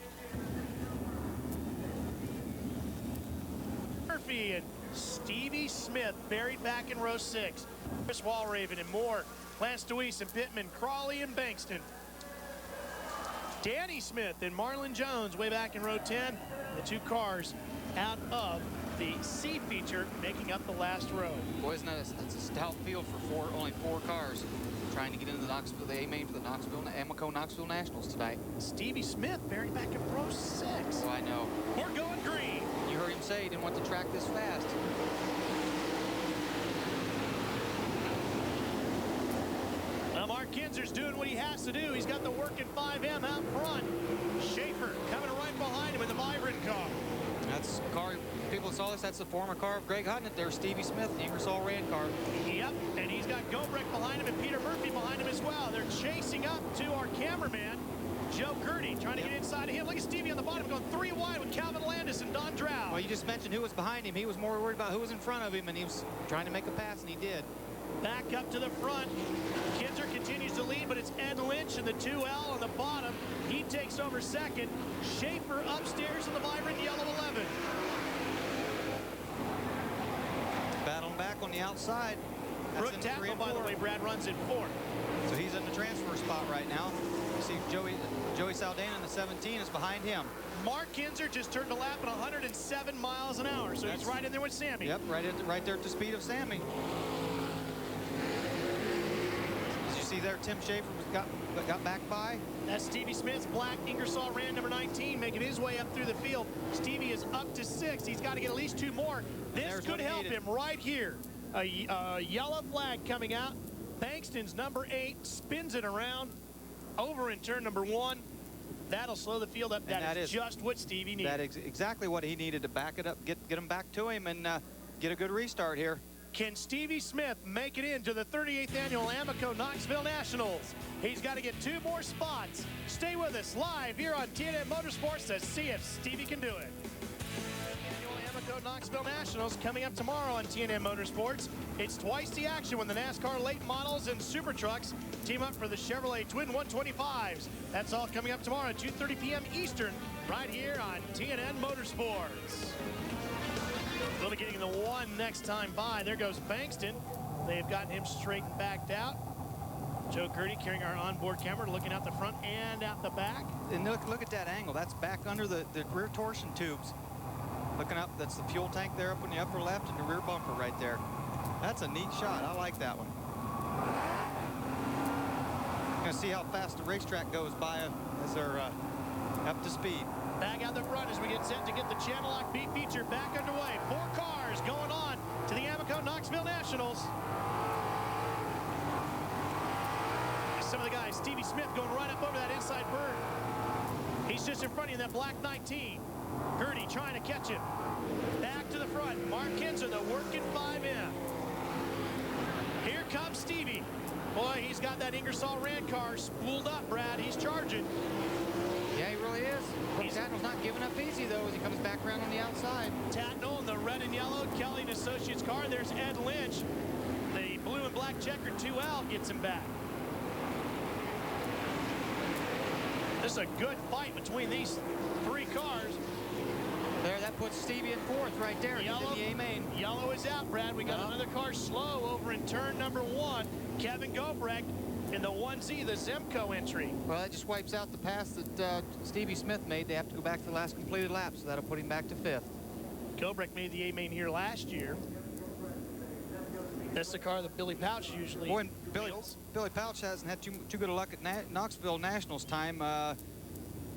Murphy and Stevie Smith buried back in row 6. Chris Walraven and Moore, Lance DeWeese and Pittman, Crawley and Bankston. Danny Smith and Marlon Jones way back in row 10. The 2 cars out of the C feature making up the last row. Boy, isn't that that's a stout field for only 4 cars trying to get into the Knoxville, the A main for the Amoco Knoxville Nationals tonight. Stevie Smith buried back in row 6. Oh, I know. We're going green. You heard him say he didn't want the track this fast. Now Mark Kinzer's doing what he has to do. He's got the working 5M out front. Schaefer coming right behind him in the Vibrant car. That's car. People saw this. That's the former car of Greg Hutton. There's Stevie Smith, the Ingersoll Rand car. Yep, and he's got Gobrecht behind him and Peter Murphy behind him as well. They're chasing up to our cameraman, Joe Gertie, trying to get inside of him. Look at Stevie on the bottom going 3 wide with Calvin Landis and Don Drought. Well, you just mentioned who was behind him. He was more worried about who was in front of him, and he was trying to make a pass, and he did. Back up to the front. Kinzer continues to lead, but it's Ed Lynch in the 2L on the bottom. He takes over second. Schaefer upstairs in the Vibrant yellow 11. Battling back on the outside. Brooke Tatnall, by the way, Brad, runs in 4th. So he's in the transfer spot right now. You see Joey Saldana in the 17 is behind him. Mark Kinzer just turned a lap at 107 miles an hour, so he's right in there with Sammy. Yep, right there at the speed of Sammy. As you see there, Tim Schaefer got back by. That's Stevie Smith's black Ingersoll Rand number 19 making his way up through the field. Stevie is up to 6. He's got to get at least 2 more. This could help him right here. A yellow flag coming out. Bankston's number 8 spins it around over in turn number 1. That'll slow the field up. That is just what Stevie needed. That is exactly what he needed to back it up, get him back to him, and get a good restart here. Can Stevie Smith make it into the 38th annual Amoco Knoxville Nationals? He's got to get 2 more spots. Stay with us live here on TNN Motorsports to see if Stevie can do it. Amoco Knoxville Nationals coming up tomorrow on TNN Motorsports. It's twice the action when the NASCAR late models and super trucks team up for the Chevrolet Twin 125s. That's all coming up tomorrow at 2:30 p.m. Eastern right here on TNN Motorsports. We'll be getting the 1 next time by. There goes Bankston. They've gotten him straightened backed out. Joe Gertie carrying our onboard camera, looking out the front and out the back. And look at that angle. That's back under the rear torsion tubes. Looking up, that's the fuel tank there up in the upper left and the rear bumper right there. That's a neat shot. I like that one. Gonna see how fast the racetrack goes by as they're up to speed. Back out the front as we get set to get the Channel Lock B feature back underway. 4 cars going on to the Amoco Knoxville Nationals. Some of the guys, Stevie Smith going right up over that inside bird. He's just in front of you in that black 19. Gertie trying to catch him. Back to the front. Mark Kinzer, the working 5M. Here comes Stevie. Boy, he's got that Ingersoll Rand car spooled up, Brad. He's charging. Yeah, he really is. Tatnall's not giving up easy, though, as he comes back around on the outside. Tatnall in the red and yellow Kelly and Associates car. There's Ed Lynch. The blue and black checkered 2L gets him back. This is a good fight between these 3 cars. There, that puts Stevie in 4th right there. Yellow, in the A main. Yellow is out, Brad. We got another car slow over in turn number 1. Kevin Gobrecht in the 1Z, the Zemco entry. Well, that just wipes out the pass that Stevie Smith made. They have to go back to the last completed lap, so that'll put him back to 5th. Gobrecht made the A main here last year. That's the car that Billy Pouch usually Billy Pouch hasn't had too good a luck at Knoxville Nationals time.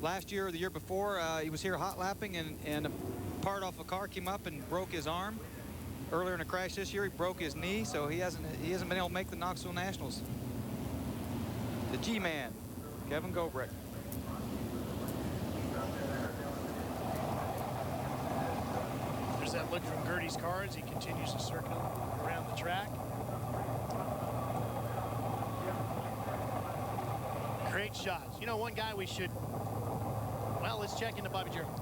Last year or the year before, he was here hot lapping, and a part off a car came up and broke his arm. Earlier in a crash this year, he broke his knee, so he hasn't been able to make the Knoxville Nationals. The G-Man, Kevin Gobrecht. There's that look from Gertie's car as he continues to circle around the track. Great shots. You know, one guy we should, well, let's check into Bobby Gerald.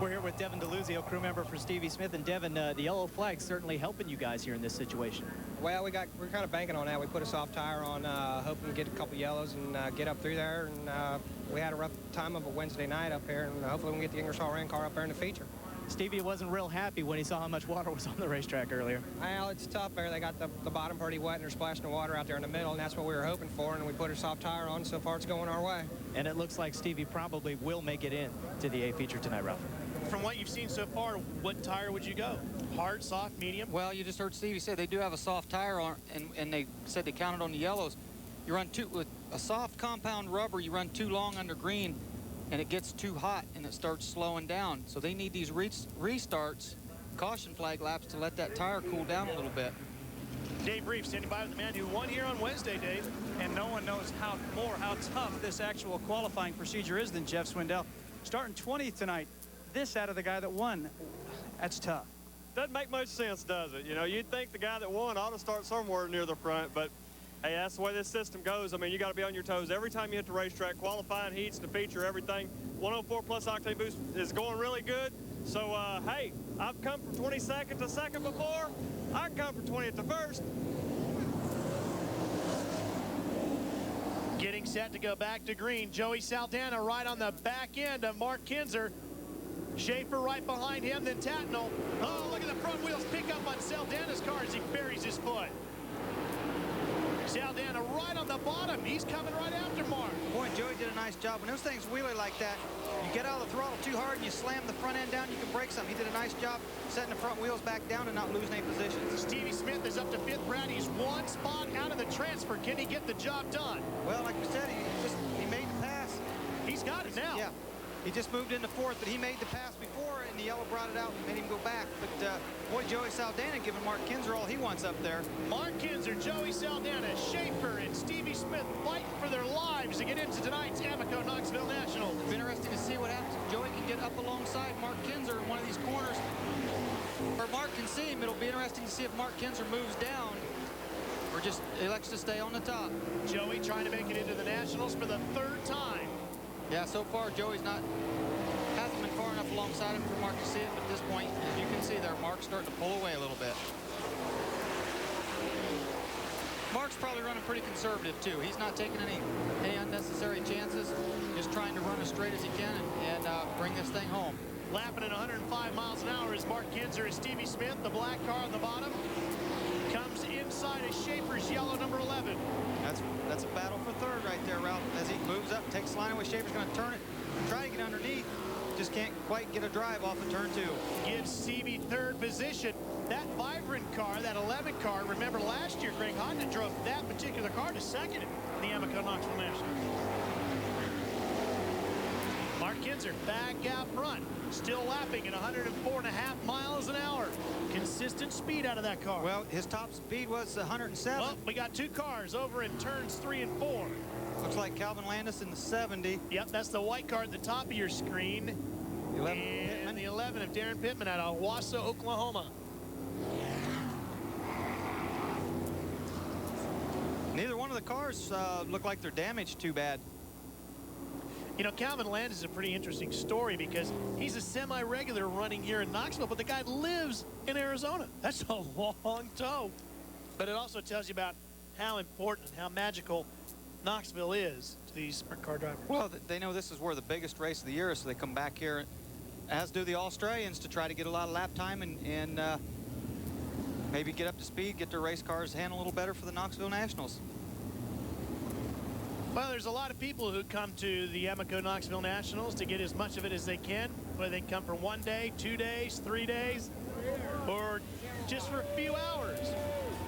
We're here with Devin DeLuzio, crew member for Stevie Smith. And Devin, the yellow flag's certainly helping you guys here in this situation. Well, we're kind of banking on that. We put a soft tire on, hoping to get a couple yellows and get up through there. And we had a rough time of a Wednesday night up here, and hopefully we can get the Ingersoll Rand car up there in the feature. Stevie wasn't real happy when he saw how much water was on the racetrack earlier. Well, it's tough there. They got the bottom pretty wet, and they're splashing the water out there in the middle, and that's what we were hoping for. And we put a soft tire on. So far, it's going our way. And it looks like Stevie probably will make it in to the A feature tonight, Ralph. From what you've seen so far, what tire would you go? Hard, soft, medium? Well, you just heard Stevie say they do have a soft tire on, and they said they counted on the yellows. You run with a soft compound rubber, you run too long under green, and it gets too hot, and it starts slowing down. So they need these restarts, caution flag laps, to let that tire cool down a little bit. Dave Reef standing by with the man who won here on Wednesday, Dave. And no one knows how tough this actual qualifying procedure is than Jeff Swindell. Starting 20th tonight, this out of the guy that won. That's tough. Doesn't make much sense, does it? You know, you'd think the guy that won ought to start somewhere near the front, but hey, that's the way this system goes. I mean, you got to be on your toes every time you hit the racetrack. Qualifying heats, the feature, everything. 104 plus octane boost is going really good. So, hey, I've come from 22nd to second before. I can come from 20th to first. Getting set to go back to green. Joey Saldana right on the back end of Mark Kinzer. Schaefer right behind him, then Tatnall. Oh, look at the front wheels pick up on Saldana's car as he buries his foot. Saldana right on the bottom. He's coming right after Mark. Boy, Joey did a nice job. When those things wheelie like that, you get out of the throttle too hard and you slam the front end down, you can break something. He did a nice job setting the front wheels back down and not losing any positions. Stevie Smith is up to 5th. Brad, he's one spot out of the transfer. Can he get the job done? Well, like we said, he made the pass. He's got it now. Yeah. He just moved into 4th, but he made the pass before, and the yellow brought it out and made him go back. But, boy, Joey Saldana giving Mark Kinzer all he wants up there. Mark Kinzer, Joey Saldana, Schaefer, and Stevie Smith fighting for their lives to get into tonight's Amoco Knoxville Nationals. It'll be interesting to see what happens if Joey can get up alongside Mark Kinzer in one of these corners. Or Mark can see him. It'll be interesting to see if Mark Kinzer moves down or just elects to stay on the top. Joey trying to make it into the Nationals for the 3rd time. Yeah, so far Joey's hasn't been far enough alongside him for Mark to see it, but at this point, as you can see there, Mark's starting to pull away a little bit. Mark's probably running pretty conservative too. He's not taking any unnecessary chances, just trying to run as straight as he can and bring this thing home. Lapping at 105 miles an hour is Mark Kinzer and Stevie Smith. The black car on the bottom comes inside of Schaefer's yellow number 11. That's a battle for 3rd right there, Ralph. As he moves up, takes the line away, Schaefer's going to turn it, try to get underneath. Just can't quite get a drive off of turn 2. Gives Stevie 3rd position. That Vibrant car, that 11 car, remember last year Greg Honda drove that particular car to 2nd in the Amoco Knoxville Nationals. Mark Kinzer back out front, still lapping at 104.5 miles an hour. Consistent speed out of that car. Well, his top speed was 107. Well, we got 2 cars over in turns 3 and 4. Looks like Calvin Landis in the 70. Yep, that's the white car at the top of your screen. 11 and the 11 of Darren Pittman out of Wausau, Oklahoma. Neither one of the cars look like they're damaged too bad. You know, Calvin Landis is a pretty interesting story because he's a semi-regular running here in Knoxville, but the guy lives in Arizona. That's a long tow. But it also tells you about how important and how magical Knoxville is to these sprint car drivers. Well, they know this is where the biggest race of the year is, so they come back here, as do the Australians, to try to get a lot of lap time and maybe get up to speed, get their race cars handled a little better for the Knoxville Nationals. Well, there's a lot of people who come to the Amoco Knoxville Nationals to get as much of it as they can, whether they come for 1 day, 2 days, 3 days, or just for a few hours.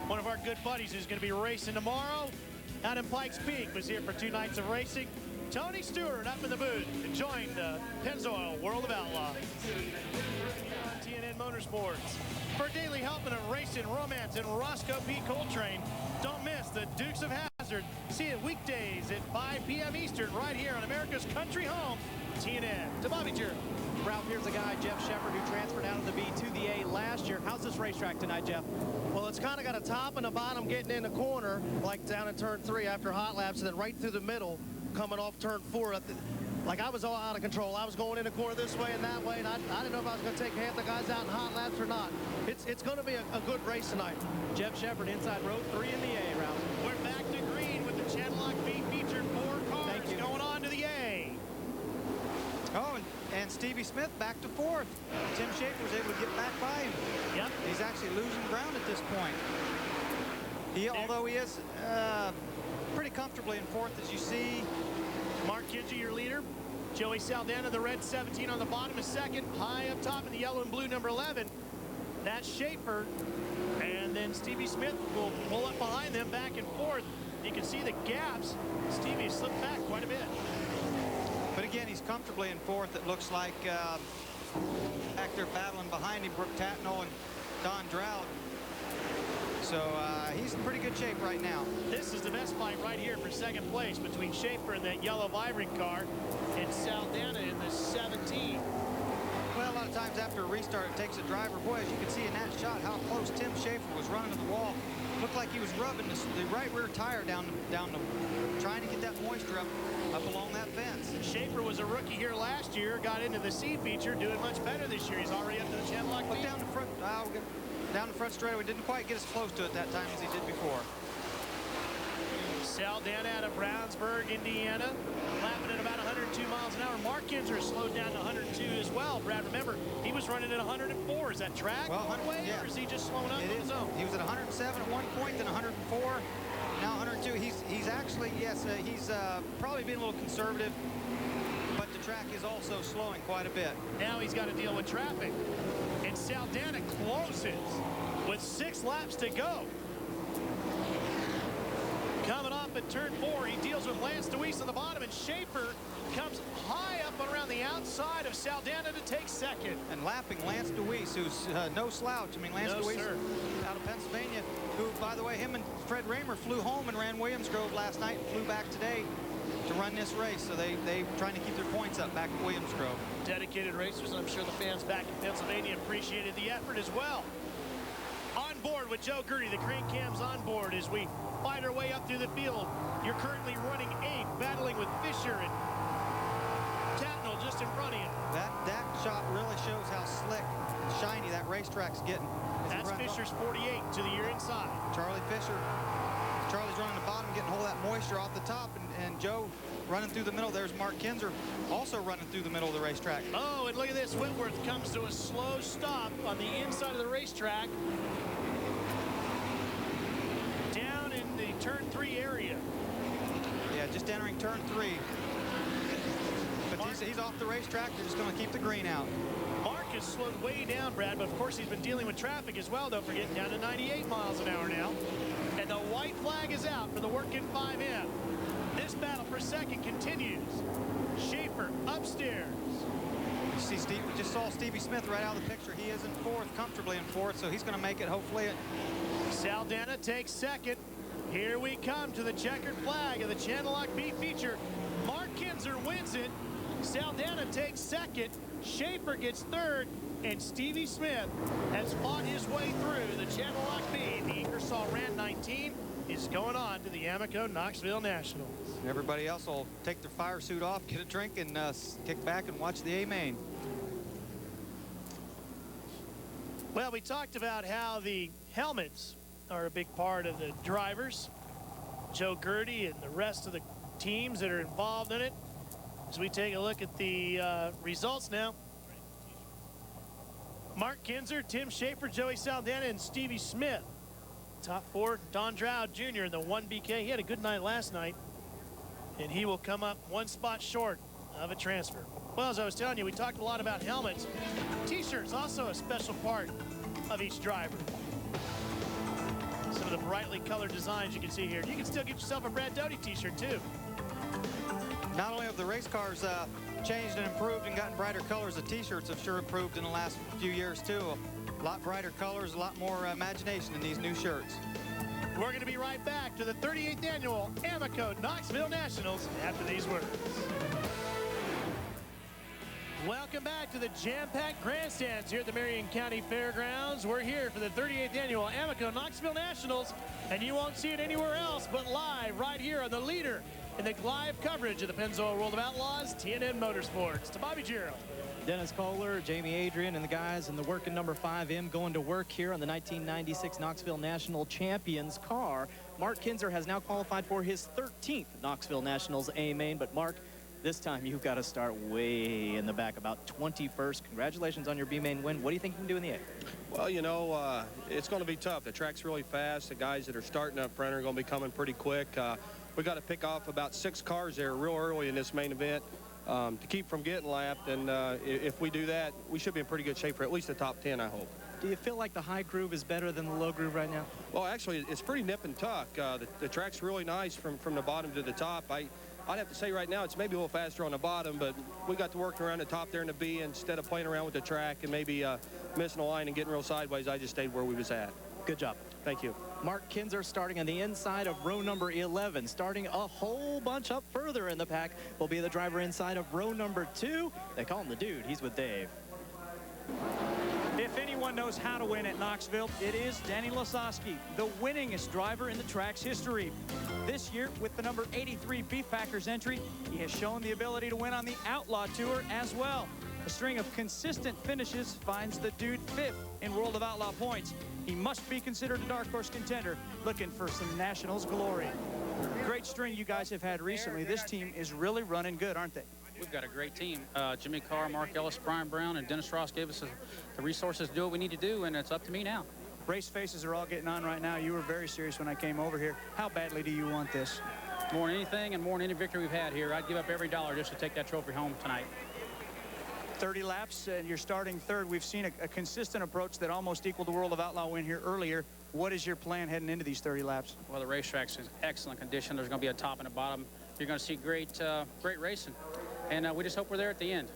One of our good buddies who's going to be racing tomorrow out in Pikes Peak was here for 2 nights of racing. Tony Stewart up in the booth, enjoying the Pennzoil World of Outlaws. TNN Motorsports. For daily helping of racing, romance, and Roscoe P. Coltrane, don't miss the Dukes of Hazzard. See it weekdays at 5 p.m. Eastern right here on America's country home, TNN. To Bobby Jarrett. Ralph, here's a guy, Jeff Shepard, who transferred out of the B to the A last year. How's this racetrack tonight, Jeff? Well, it's kind of got a top and a bottom getting in the corner, like down in turn 3 after hot laps, and then right through the middle, coming off turn 4. like I was all out of control. I was going in the corner this way and that way, and I didn't know if I was going to take half the guys out in hot laps or not. It's going to be a good race tonight. Jeff Shepard inside row 3 in the A round. We're back to green with the Channel Lock B featured 4 cars going on to the A. Oh, and Stevie Smith back to 4th. Tim Schaefer was able to get back by him. Yep. He's actually losing ground at this point. Although he is pretty comfortably in 4th, as you see. Mark Kinji, your leader. Joey Saldana, the red 17 on the bottom, is 2nd. High up top in the yellow and blue, number 11. That's Schaefer. And then Stevie Smith will pull up behind them back and forth. You can see the gaps. Stevie slipped back quite a bit. But again, he's comfortably in 4th. It looks like back there battling behind him, Brooke Tatnall and Don Drought. So he's in pretty good shape right now. This is the best fight right here for 2nd place between Schaefer and that yellow Ivory car and Saldana in the 17. Well, a lot of times after a restart, it takes a driver. Boy, as you can see in that shot, how close Tim Schaefer was running to the wall. Looked like he was rubbing the right rear tire down trying to get that moisture up along that fence. Schaefer was a rookie here last year, got into the C feature, doing much better this year. He's already up to the Channel Lock. But down the front straightaway, didn't quite get as close to it that time as he did before. Saldana out of Brownsburg, Indiana, lapping at about 102 miles an hour. Mark Kinzer slowed down to 102 as well. Brad, remember, he was running at 104. Is that track one way, or is he just slowing up on his own? He was at 107 at one point, then 104, now 102. He's actually, yes, he's probably being a little conservative, but the track is also slowing quite a bit. Now he's got to deal with traffic. And Saldana closes with 6 laps to go. Coming off at turn 4, he deals with Lance DeWeese on the bottom, and Schaefer comes high up around the outside of Saldana to take 2nd. And lapping Lance DeWeese, who's no slouch. I mean, Lance DeWeese out of Pennsylvania, who, by the way, him and Fred Raymer flew home and ran Williams Grove last night and flew back today to run this race. So they trying to keep their points up back at Williams Grove. Dedicated racers, and I'm sure the fans back in Pennsylvania appreciated the effort as well. On board with Joe Gertie, the crane cam's on board as we fight our way up through the field. You're currently running 8th, battling with Fisher and Tatnall just in front of you. That shot really shows how slick and shiny that racetrack's getting. That's Fisher's 48 to the year inside. Charlie's running the bottom, getting a hold of that moisture off the top, and Joe running through the middle. There's Mark Kinzer also running through the middle of the racetrack. Oh, and look at this. Whitworth comes to a slow stop on the inside of the racetrack. Down in the turn 3 area. Yeah, just entering turn 3. But he's off the racetrack. They're just going to keep the green out. Mark has slowed way down, Brad, but of course he's been dealing with traffic as well. Don't forget, down to 98 miles an hour now. And the white flag is out for the working 5M. This battle for 2nd continues. Schaefer upstairs. You see, Steve, we just saw Stevie Smith right out of the picture. He is in 4th, comfortably in 4th, so he's going to make it, hopefully. Saldana takes 2nd. Here we come to the checkered flag of the Channel Lock B feature. Mark Kinzer wins it. Saldana takes 2nd. Schaefer gets 3rd. And Stevie Smith has fought his way through the Channel Lock B. The Ingersoll Rand 19 is going on to the Amoco Knoxville Nationals. Everybody else will take their fire suit off, get a drink, and kick back and watch the A-main. Well, we talked about how the helmets are a big part of the drivers. Joe Gertie and the rest of the teams that are involved in it. As we take a look at the results now. Mark Kinzer, Tim Schaefer, Joey Saldana, and Stevie Smith. Top 4, Don Drought Jr. in the 1BK. He had a good night last night, and he will come up 1 spot short of a transfer. Well, as I was telling you, we talked a lot about helmets. T-shirts, also a special part of each driver. Some of the brightly colored designs you can see here. You can still get yourself a Brad Doty T-shirt, too. Not only have the race cars changed and improved and gotten brighter colors, the T-shirts have sure improved in the last few years, too. A lot brighter colors, a lot more imagination in these new shirts. We're going to be right back to the 38th Annual Amoco Knoxville Nationals after these words. Welcome back to the jam-packed grandstands here at the Marion County Fairgrounds. We're here for the 38th Annual Amoco Knoxville Nationals, and you won't see it anywhere else but live right here on the leader in the live coverage of the Pennzoil World of Outlaws, TNN Motorsports. To Bobby Gerald. Dennis Kohler, Jamie Adrian, and the guys in the working number 5M going to work here on the 1996 Knoxville National Champions car. Mark Kinzer has now qualified for his 13th Knoxville Nationals A main, but Mark, this time you've got to start way in the back, about 21st. Congratulations on your B main win. What do you think you can do in the A? Well, you know, it's going to be tough. The track's really fast. The guys that are starting up front are going to be coming pretty quick. We got to pick off about 6 cars there real early in this main event. To keep from getting lapped, and if we do that, we should be in pretty good shape for at least the top 10, I hope. Do you feel like the high groove is better than the low groove right now? Well, actually, it's pretty nip and tuck. The track's really nice from the bottom to the top. I'd have to say right now it's maybe a little faster on the bottom, but we got to work around the top there in the B instead of playing around with the track and maybe missing a line and getting real sideways. I just stayed where we was at. Good job. Thank you. Mark Kinzer starting on the inside of row number 11, starting a whole bunch up further in the pack, will be the driver inside of row number 2. They call him the dude. He's with Dave. If anyone knows how to win at Knoxville, it is Danny Lasowski, the winningest driver in the track's history. This year, with the number 83 Beef Packers entry, he has shown the ability to win on the Outlaw Tour as well. A string of consistent finishes finds the dude 5th in World of Outlaw points. He must be considered a dark horse contender, looking for some Nationals glory. Great string you guys have had recently. This team is really running good, aren't they? We've got a great team. Jimmy Carr, Mark Ellis, Brian Brown, and Dennis Ross gave us the resources to do what we need to do, and it's up to me now. Race faces are all getting on right now. You were very serious when I came over here. How badly do you want this? More than anything and more than any victory we've had here, I'd give up every dollar just to take that trophy home tonight. 30 laps and you're starting 3rd. We've seen a consistent approach that almost equaled the World of Outlaw win here earlier. What is your plan heading into these 30 laps? Well, the racetrack's in excellent condition. There's going to be a top and a bottom. You're going to see great racing. And we just hope we're there at the end.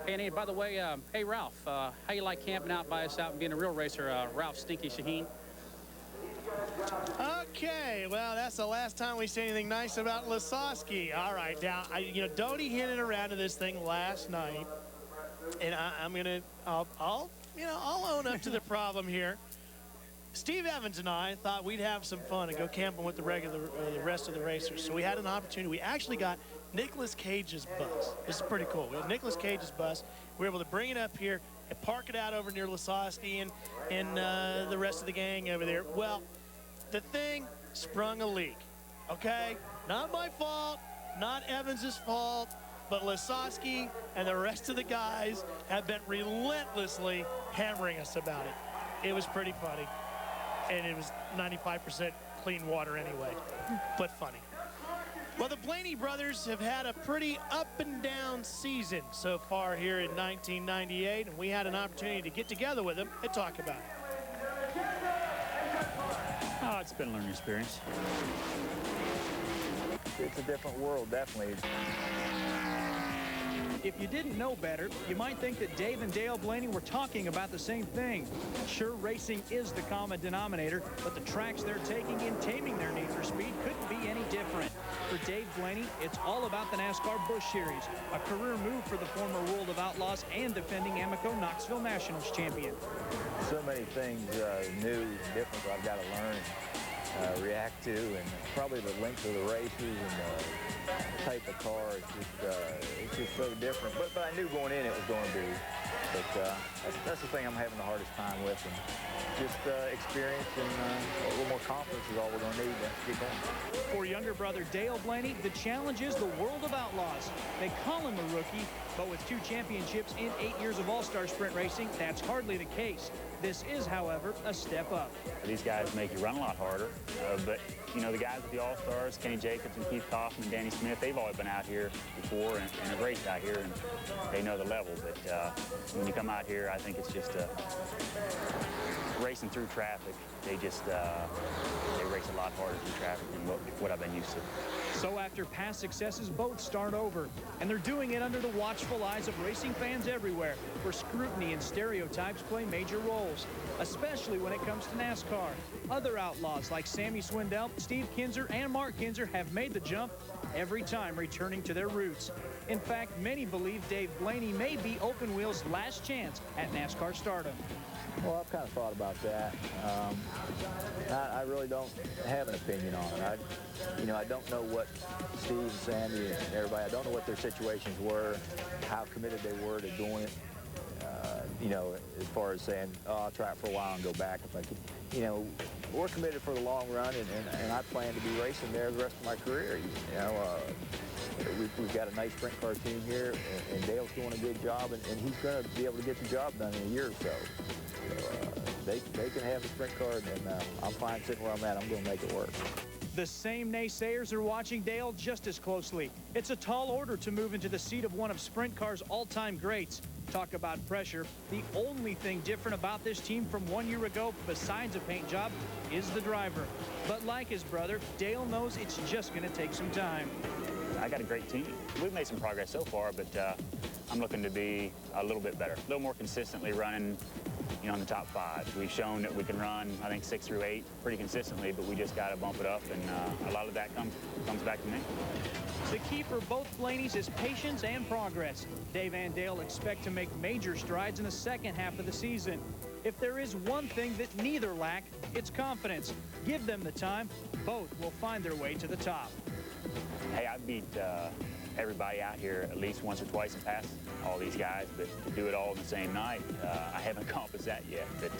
Hey, and by the way, hey, Ralph, how you like camping out by us out and being a real racer, Ralph Stinky Shaheen? Okay, well, that's the last time we say anything nice about Lasowski. All right, now, Doty hinted around to this thing last night, and I'll own up to the problem here. Steve Evans and I thought we'd have some fun and go camping with the rest of the racers. So we had an opportunity. We actually got Nicolas Cage's bus. This is pretty cool. We had Nicolas Cage's bus. We were able to bring it up here and park it out over near Lasowski and the rest of the gang over there. Well, the thing sprung a leak, okay? Not my fault, not Evans's fault, but Lasowski and the rest of the guys have been relentlessly hammering us about it. It was pretty funny, and it was 95% clean water anyway, but funny. Well, the Blaney brothers have had a pretty up and down season so far here in 1998, and we had an opportunity to get together with them and talk about it. Oh, it's been a learning experience. It's a different world, definitely. If you didn't know better, you might think that Dave and Dale Blaney were talking about the same thing. Sure, racing is the common denominator, but the tracks they're taking in taming their need for speed couldn't be any different. For Dave Blaney, it's all about the NASCAR Busch Series, a career move for the former World of Outlaws and defending Amoco Knoxville Nationals champion. So many things new, different that I've got to learn, react to, and probably the length of the races and the type of car. It's just so different. But I knew going in it was going to be. But that's the thing I'm having the hardest time with, and just experience and a little more confidence is all we're going to need to get going. For younger brother Dale Blaney, the challenge is the World of Outlaws. They call him a rookie, but with 2 championships in 8 years of all-star sprint racing, that's hardly the case. This is, however, a step up. These guys make you run a lot harder, but, you know, the guys with the All-Stars, Kenny Jacobs and Keith Kaufman and Danny Smith, they've always been out here before and have raced out here, and they know the level. But when you come out here, I think it's just racing through traffic. They just they race a lot harder through traffic than what I've been used to. So after past successes, both start over, and they're doing it under the watchful eyes of racing fans everywhere, where scrutiny and stereotypes play major roles, especially when it comes to NASCAR. Other outlaws like Sammy Swindell, Steve Kinzer, and Mark Kinzer have made the jump every time returning to their roots. In fact, many believe Dave Blaney may be Open Wheel's last chance at NASCAR stardom. Well, I've kind of thought about that. I really don't have an opinion on it. I don't know what Steve and Sandy and everybody, I don't know what their situations were, how committed they were to doing it. As far as saying, oh, I'll try it for a while and go back if I can. We're committed for the long run, and I plan to be racing there the rest of my career. We've got a nice sprint car team here, and Dale's doing a good job, and he's going to be able to get the job done in a year or so. They can have a sprint car, and I'm fine sitting where I'm at. I'm going to make it work. The same naysayers are watching Dale just as closely. It's a tall order to move into the seat of one of Sprint Car's all-time greats. Talk about pressure. The only thing different about this team from 1 year ago, besides a paint job, is the driver. But like his brother, Dale knows it's just going to take some time. I got a great team. We've made some progress so far, but I'm looking to be a little bit better, a little more consistently running, in the top 5. We've shown that we can run, I think, 6 through 8 pretty consistently, but we just got to bump it up, and a lot of that comes back to me. The key for both Blaney's is patience and progress. Dave and Dale expect to make major strides in the second half of the season. If there is one thing that neither lack, it's confidence. Give them the time. Both will find their way to the top. Hey, I beat everybody out here at least once or twice and passed all these guys, but to do it all in the same night, I haven't accomplished that yet, but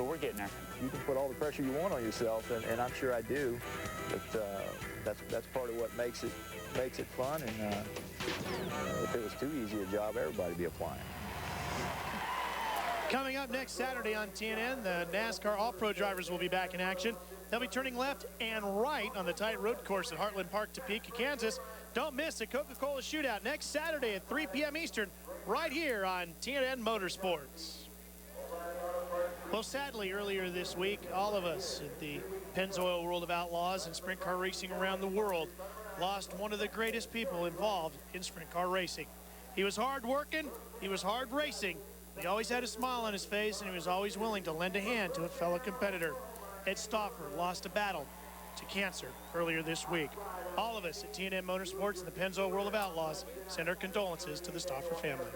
we're getting there. You can put all the pressure you want on yourself, and I'm sure I do, but that's part of what makes it fun, and if it was too easy a job, everybody would be applying. Coming up next Saturday on TNN, the NASCAR All-Pro drivers will be back in action. They'll be turning left and right on the tight road course at Heartland Park, Topeka, Kansas. Don't miss the Coca-Cola Shootout next Saturday at 3 p.m. Eastern, right here on TNN Motorsports. Well, sadly, earlier this week, all of us at the Pennzoil World of Outlaws and sprint car racing around the world lost one of the greatest people involved in sprint car racing. He was hard working, he was hard racing, he always had a smile on his face, and he was always willing to lend a hand to a fellow competitor. Ed Stauffer lost a battle to cancer earlier this week. All of us at TNN Motorsports and the Pennzoil World of Outlaws send our condolences to the Stauffer family.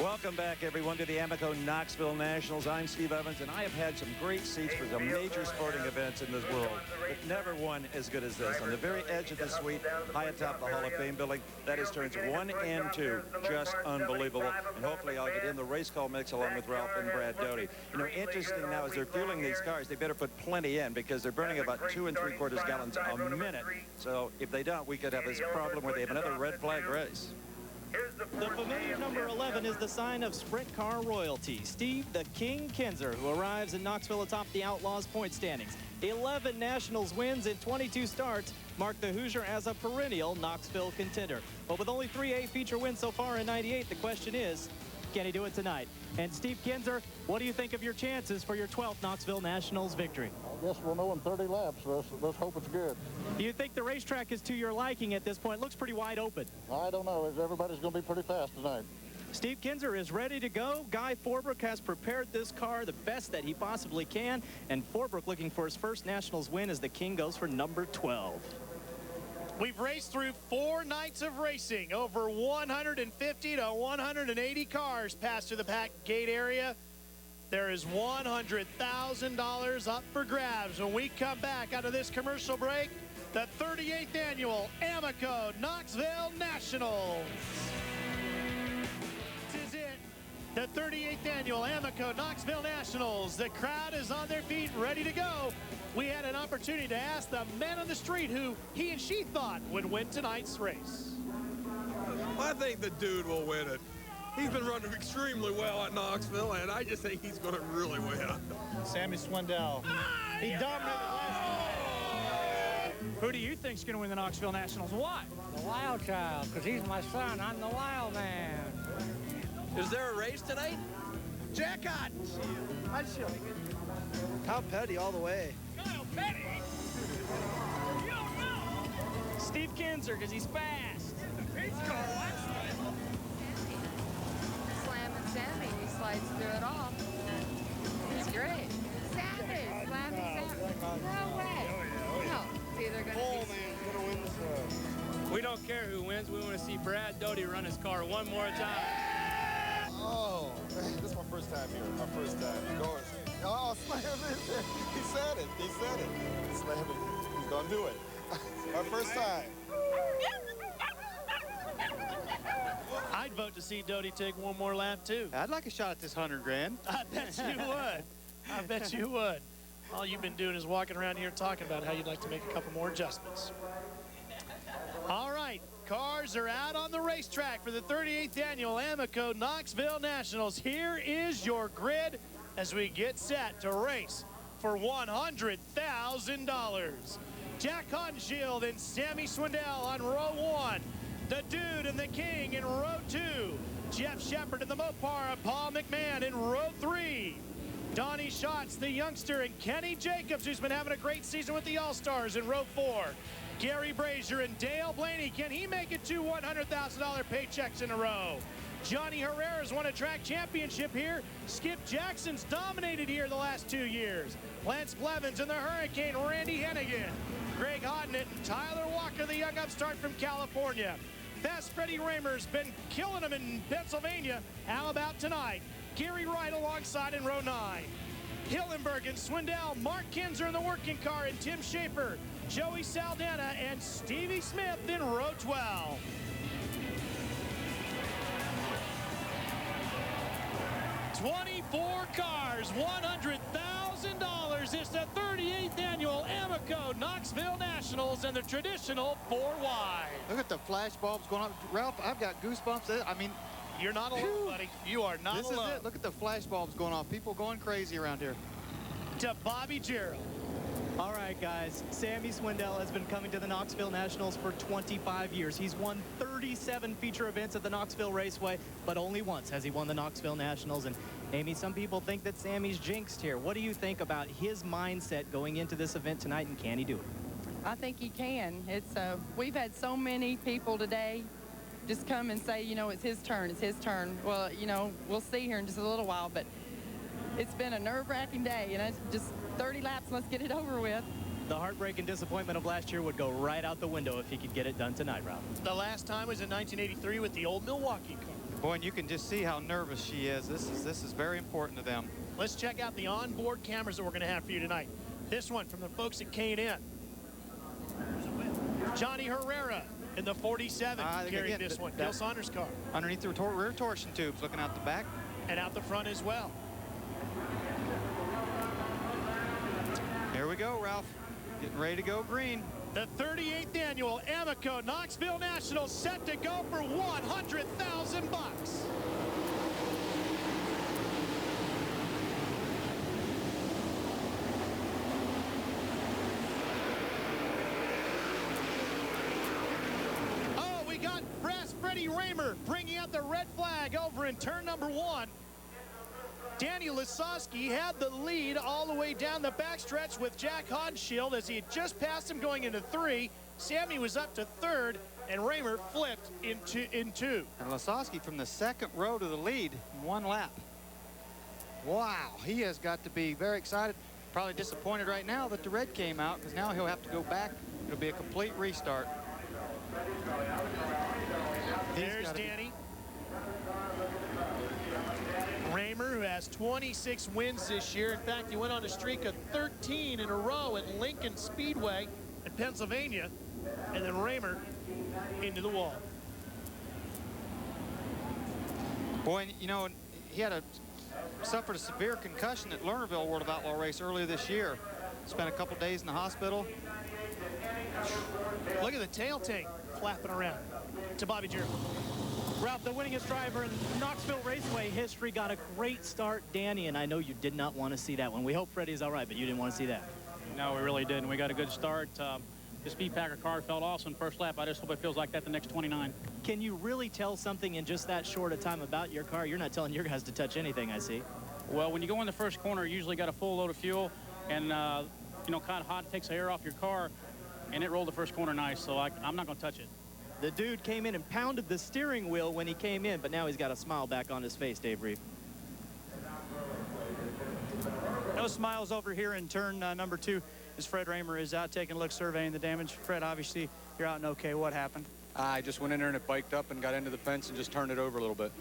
Welcome back, everyone, to the Amoco Knoxville Nationals. I'm Steve Evans, and I have had some great seats for some major sporting events in this world, but never one as good as this. On the very edge of the suite, high atop the Hall of Fame building, that is turns 1 and 2. Just unbelievable. And hopefully I'll get in the race call mix along with Ralph and Brad Doty. Interesting now, as they're fueling these cars, they better put plenty in because they're burning about 2 3/4 gallons a minute. So if they don't, we could have this problem where they have another red flag race. The familiar number 11 is the sign of sprint car royalty. Steve the King Kinzer, who arrives in Knoxville atop the Outlaws point standings. 11 Nationals wins in 22 starts mark the Hoosier as a perennial Knoxville contender. But with only 3 A feature wins so far in '98, the question is, can he do it tonight? And Steve Kinzer, what do you think of your chances for your 12th Knoxville Nationals victory? I guess we'll know in 30 laps. Let's hope it's good. Do you think the racetrack is to your liking at this point? It looks pretty wide open. I don't know. Everybody's going to be pretty fast tonight. Steve Kinzer is ready to go. Guy Forbrook has prepared this car the best that he possibly can. And Forbrook looking for his first Nationals win as the King goes for number 12. We've raced through 4 nights of racing. Over 150 to 180 cars passed through the pack gate area. There is $100,000 up for grabs when we come back out of this commercial break. The 38th annual Amoco Knoxville Nationals. This is it. The 38th annual Amoco Knoxville Nationals. The crowd is on their feet, ready to go. We had an opportunity to ask the men on the street who he and she thought would win tonight's race. I think the dude will win it. He's been running extremely well at Knoxville, and I just think he's going to really win. Sammy Swindell. He dominated last. Who do you think's going to win the Knoxville Nationals? Why? The Wild Child, because he's my son. I'm the Wild Man. Is there a race tonight? Jack Ott. Kyle Petty all the way. Kyle Petty? You don't know. Steve Kinzer, because he's fast. He's car last night. Slamming Sammy, he slides through it all. He's great. Sammy, slamming Sammy. No way. No, it's either going to be care who wins. We want to see Brad Doty run his car one more time. Oh, man, this is my first time here. My first time. Going. Oh, Slam it. He said it. He said it. Slam it. He's going to do it. My first time. I'd vote to see Doty take one more lap, too. I'd like a shot at this 100 grand. I bet you would. I bet you would. All you've been doing is walking around here talking about how you'd like to make a couple more adjustments. All right, cars are out on the racetrack for the 38th annual Amoco Knoxville Nationals. Here is your grid as we get set to race for $100,000. Jack Honshield and Sammy Swindell on row 1. The Dude and the King in row 2. Jeff Shepard and the Mopar and Paul McMahon in row 3. Donnie Schatz, the youngster, and Kenny Jacobs, who's been having a great season with the All-Stars in row 4. Gary Brazier and Dale Blaney, can he make it 2 $100,000 paychecks in a row? Johnny Herrera's won a track championship here. Skip Jackson's dominated here the last 2 years. Lance Blevins and the Hurricane, Randy Hennigan. Greg Hodnett and Tyler Walker, the young upstart from California. Fast Freddie Raymer's been killing them in Pennsylvania. How about tonight? Gary Wright alongside in row 9. Hillenberg and Swindell, Mark Kinzer in the working car, and Tim Schaefer, Joey Saldana, and Stevie Smith in row 12. $24 cars, $100,000. It's the 38th annual Amoco Knoxville Nationals and the traditional 4-wide. Look at the flash bulbs going up. Ralph, I've got goosebumps. I mean, you're not alone, buddy. You are not alone. This is it. Look at the flash bulbs going off. People going crazy around here. To Bobby Jarrell. All right, guys. Sammy Swindell has been coming to the Knoxville Nationals for 25 years. He's won 37 feature events at the Knoxville Raceway, but only once has he won the Knoxville Nationals. And Amy, some people think that Sammy's jinxed here. What do you think about his mindset going into this event tonight, and can he do it? I think he can. It's we've had so many people today just come and say, you know, it's his turn, it's his turn. Well, you know, we'll see here in just a little while, but it's been a nerve-wracking day, and it's just 30 laps, let's get it over with. The heartbreak and disappointment of last year would go right out the window if he could get it done tonight, Ralph. The last time was in 1983 with the old Milwaukee car. Boy, and you can just see how nervous she is. This is very important to them. Let's check out the onboard cameras that we're going to have for you tonight. This one from the folks at K&N. Johnny Herrera in the 47 carrying this one. Gil Saunders' car. Underneath the rear torsion tubes, looking out the back. And out the front as well. Here we go, Ralph. Getting ready to go green. The 38th annual Amoco Knoxville Nationals set to go for $100,000. Oh, we got Brass Freddie Raymer bringing out the red flag over in turn number 1. Danny Lasowski had the lead all the way down the backstretch with Jack Honshield as he had just passed him going into 3. Sammy was up to 3rd, and Raymer flipped in 2. And Lasowski from the 2nd row to the lead in 1 lap. Wow, he has got to be very excited. Probably disappointed right now that the red came out, because now he'll have to go back. It'll be a complete restart. There's Danny. Raymer, who has 26 wins this year. In fact, he went on a streak of 13 in a row at Lincoln Speedway in Pennsylvania. And then Raymer into the wall. Boy, you know, he had suffered a severe concussion at Lernerville World of Outlaw race earlier this year. Spent a couple days in the hospital. Look at the tail tank flapping around to Bobby Jarrell. Ralph, the winningest driver in Knoxville Raceway history, got a great start, Danny, and I know you did not want to see that one. We hope Freddie's all right, but you didn't want to see that. No, we really didn't. We got a good start. The Speed Packer car felt awesome first lap. I just hope it feels like that the next 29. Can you really tell something in just that short a time about your car? You're not telling your guys to touch anything, I see. Well, when you go in the first corner, you usually got a full load of fuel, and you know, kind of hot, takes the air off your car, and it rolled the first corner nice, so I'm not going to touch it. The dude came in and pounded the steering wheel when he came in, but now he's got a smile back on his face, Dave Reeve. No smiles over here in turn number 2 as Fred Raymer is out taking a look, surveying the damage. Fred, obviously, you're out and okay. What happened? I just went in there and it biked up and got into the fence and just turned it over a little bit.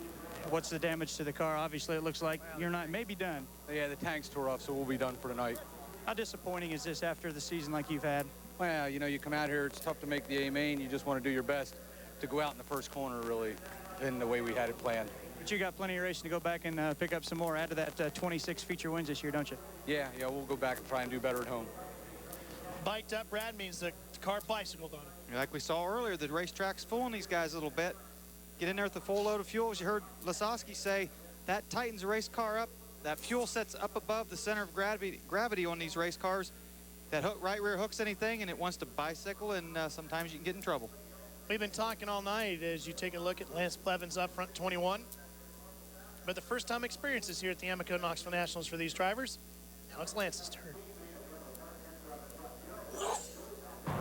What's the damage to the car? Obviously, it looks like you're not maybe done. Yeah, the tank's tore off, so we'll be done for tonight. How disappointing is this after the season like you've had? Well, you know, you come out here, it's tough to make the A main. You just want to do your best to go out in the first corner, really, in the way we had it planned. But you got plenty of racing to go back and pick up some more. Add to that 26 feature wins this year, don't you? Yeah, we'll go back and try and do better at home. Biked up, Brad, means the car bicycled on it. Like we saw earlier, the racetrack's fooling these guys a little bit. Get in there with a full load of fuel. As you heard Lasowski say, that tightens the race car up. That fuel sets up above the center of gravity on these race cars. That right rear hooks anything, and it wants to bicycle, and sometimes you can get in trouble. We've been talking all night as you take a look at Lance Plevin's up front 21. But the first time experiences here at the Amoco Knoxville Nationals for these drivers. Now it's Lance's turn.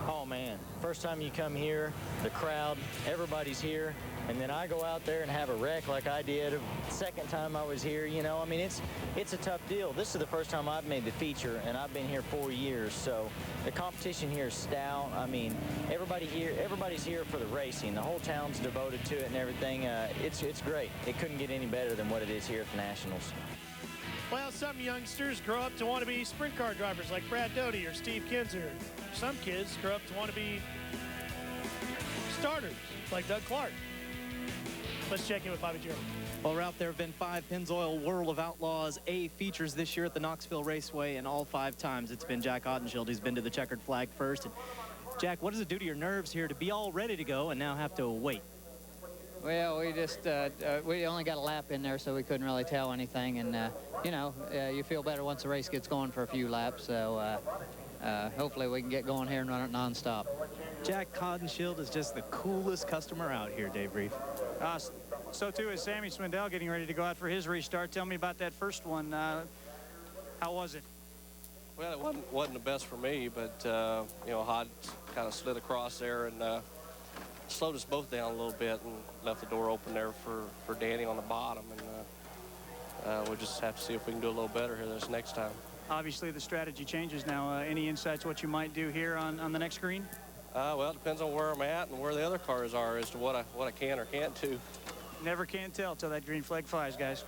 Oh man, first time you come here, the crowd, everybody's here, and then I go out there and have a wreck like I did. Second time I was here, you know, I mean, it's a tough deal. This is the first time I've made the feature, and I've been here 4 years, so the competition here is stout. I mean, everybody's here for the racing. The whole town's devoted to it and everything. It's great. It couldn't get any better than what it is here at the Nationals. Well, some youngsters grow up to want to be sprint car drivers like Brad Doty or Steve Kinzer. Some kids grow up to want to be starters like Doug Clark. Let's check in with Bobby Gerald. Well, Ralph, there have been 5 Pennzoil World of Outlaws A features this year at the Knoxville Raceway, and all 5 times it's been Jack Ottenschild who's been to the checkered flag first. And Jack, what does it do to your nerves here to be all ready to go and now have to wait? Well, we just, we only got a lap in there, so we couldn't really tell anything. And, you know, you feel better once the race gets going for a few laps. So hopefully we can get going here and run it nonstop. Jack Ottenschild is just the coolest customer out here, Dave Reef. So too is Sammy Swindell getting ready to go out for his restart. Tell me about that first one. How was it? Well, it wasn't the best for me, but, you know, Hod kind of slid across there and slowed us both down a little bit and left the door open there for Danny on the bottom. And we'll just have to see if we can do a little better here this next time. Obviously, the strategy changes now. Any insights what you might do here on the next green? Well, it depends on where I'm at and where the other cars are as to what I can or can't do. Never can tell till that green flag flies, guys.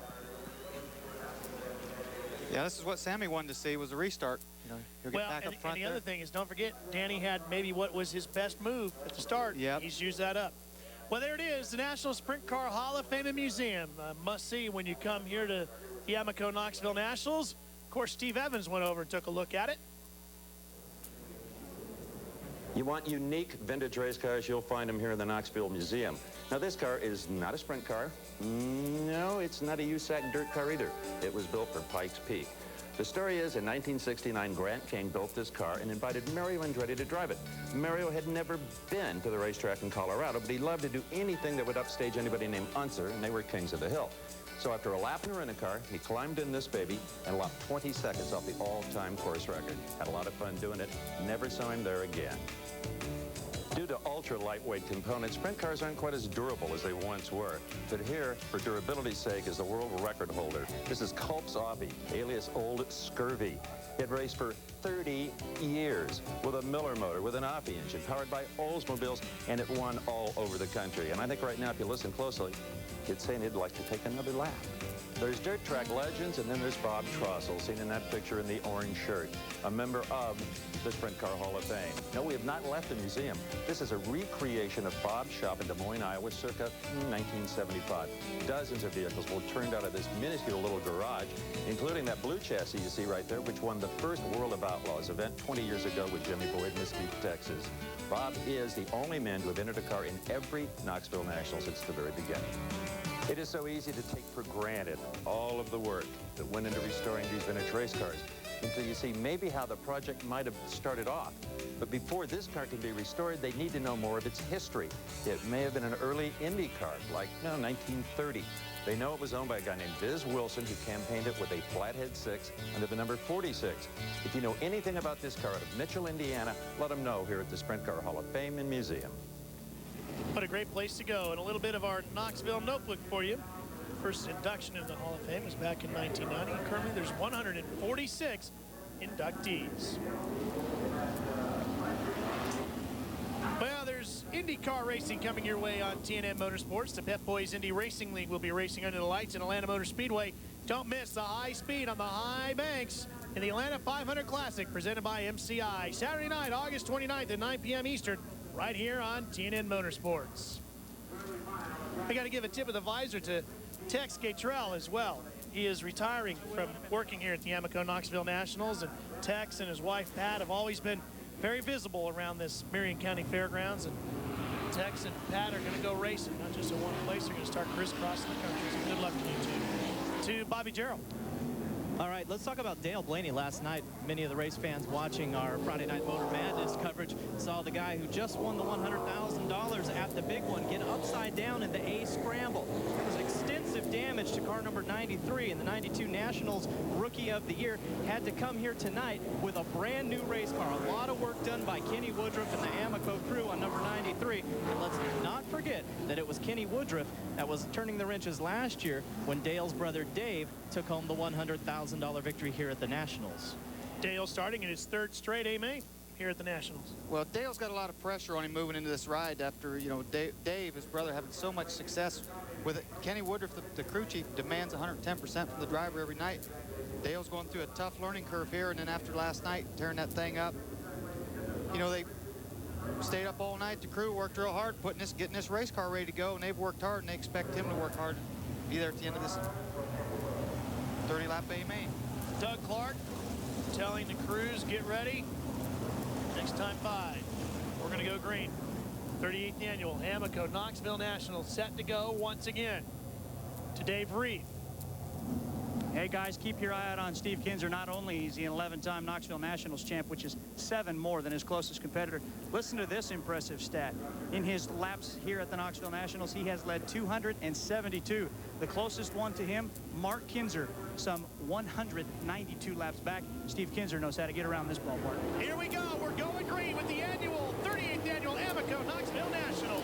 Yeah, this is what Sammy wanted to see was a restart. You know, he'll get back up front and the there. other thing is, don't forget, Danny had maybe what was his best move at the start. Yep. He's used that up. Well, there it is, the National Sprint Car Hall of Fame and Museum. Must see when you come here to the Amoco Knoxville Nationals. Of course, Steve Evans went over and took a look at it. You want unique vintage race cars, you'll find them here in the Knoxville Museum. Now, this car is not a sprint car. No, it's not a USAC dirt car either. It was built for Pikes Peak. The story is, in 1969, Grant King built this car and invited Mario Andretti to drive it. Mario had never been to the racetrack in Colorado, but he loved to do anything that would upstage anybody named Unser, and they were kings of the hill. So after a lap in a rent-a-car, he climbed in this baby and lopped 20 seconds off the all-time course record. Had a lot of fun doing it. Never saw him there again. Due to ultra-lightweight components, sprint cars aren't quite as durable as they once were. But here, for durability's sake, is the world record holder. This is Culp's Aubie, alias Old Scurvy. It raced for 30 years with a Miller motor, with an Aubie engine, powered by Oldsmobiles, and it won all over the country. And I think right now, if you listen closely, it's saying he'd like to take another lap. There's dirt track legends, and then there's Bob Trossel, seen in that picture in the orange shirt, a member of the Sprint Car Hall of Fame. No, we have not left the museum. This is a recreation of Bob's shop in Des Moines, Iowa, circa 1975. Dozens of vehicles were turned out of this minuscule little garage, including that blue chassis you see right there, which won the first World of Outlaws event 20 years ago with Jimmy Boyd in Mesquite, Texas. Bob is the only man to have entered a car in every Knoxville National since the very beginning. It is so easy to take for granted all of the work that went into restoring these vintage race cars until you see maybe how the project might have started off. But before this car can be restored, they need to know more of its history. It may have been an early Indy car, like 1930. They know it was owned by a guy named Biz Wilson, who campaigned it with a Flathead 6 under the number 46. If you know anything about this car out of Mitchell, Indiana, let them know here at the Sprint Car Hall of Fame and Museum. What a great place to go, and a little bit of our Knoxville notebook for you. First induction into the Hall of Fame was back in 1990. Currently, there's 146 inductees. Well, there's There's IndyCar racing coming your way on TNN Motorsports. The Pep Boys Indy Racing League will be racing under the lights in Atlanta Motor Speedway. Don't miss the high speed on the high banks in the Atlanta 500 Classic presented by MCI. Saturday night, August 29th at 9 p.m. Eastern, right here on TNN Motorsports. I got to give a tip of the visor to Tex Gatrell as well. He is retiring from working here at the Amoco Knoxville Nationals, and Tex and his wife Pat have always been very visible around this Marion County Fairgrounds, and Tex and Pat are going to go racing, not just in one place. They're going to start crisscrossing the country. So good luck to you two. To Bobby Jarrell. All right, let's talk about Dale Blaney. Last night, many of the race fans watching our Friday Night Motor Madness coverage saw the guy who just won the $100,000 at the big one get upside down in the A scramble. There was extensive damage to car number 93, and the 92 Nationals Rookie of the Year had to come here tonight with a brand new race car. A lot of work done by Kenny Woodruff and the Amoco crew on number 93. And let's not forget that it was Kenny Woodruff that was turning the wrenches last year when Dale's brother Dave took home the $100,000 victory here at the Nationals. Dale starting in his third straight A-main here at the Nationals. Well, Dale's got a lot of pressure on him moving into this ride after, you know, Dave, his brother, having so much success with it. Kenny Woodruff, the crew chief, demands 110% from the driver every night. Dale's going through a tough learning curve here, and then after last night, tearing that thing up, you know, they stayed up all night. The crew worked real hard, getting this race car ready to go, and they've worked hard, and they expect him to work hard, be there at the end of this 30-lap A-main. Doug Clark telling the crews, get ready. Next time 5, we're going to go green. 38th annual Amoco Knoxville Nationals set to go once again. To Dave Reed. Hey guys, keep your eye out on Steve Kinzer. Not only is he an 11-time Knoxville Nationals champ, which is 7 more than his closest competitor. Listen to this impressive stat. In his laps here at the Knoxville Nationals, he has led 272. The closest one to him, Mark Kinzer, some 192 laps back. Steve Kinzer knows how to get around this ballpark. Here we go. We're going green with the 38th annual Amoco Knoxville Nationals.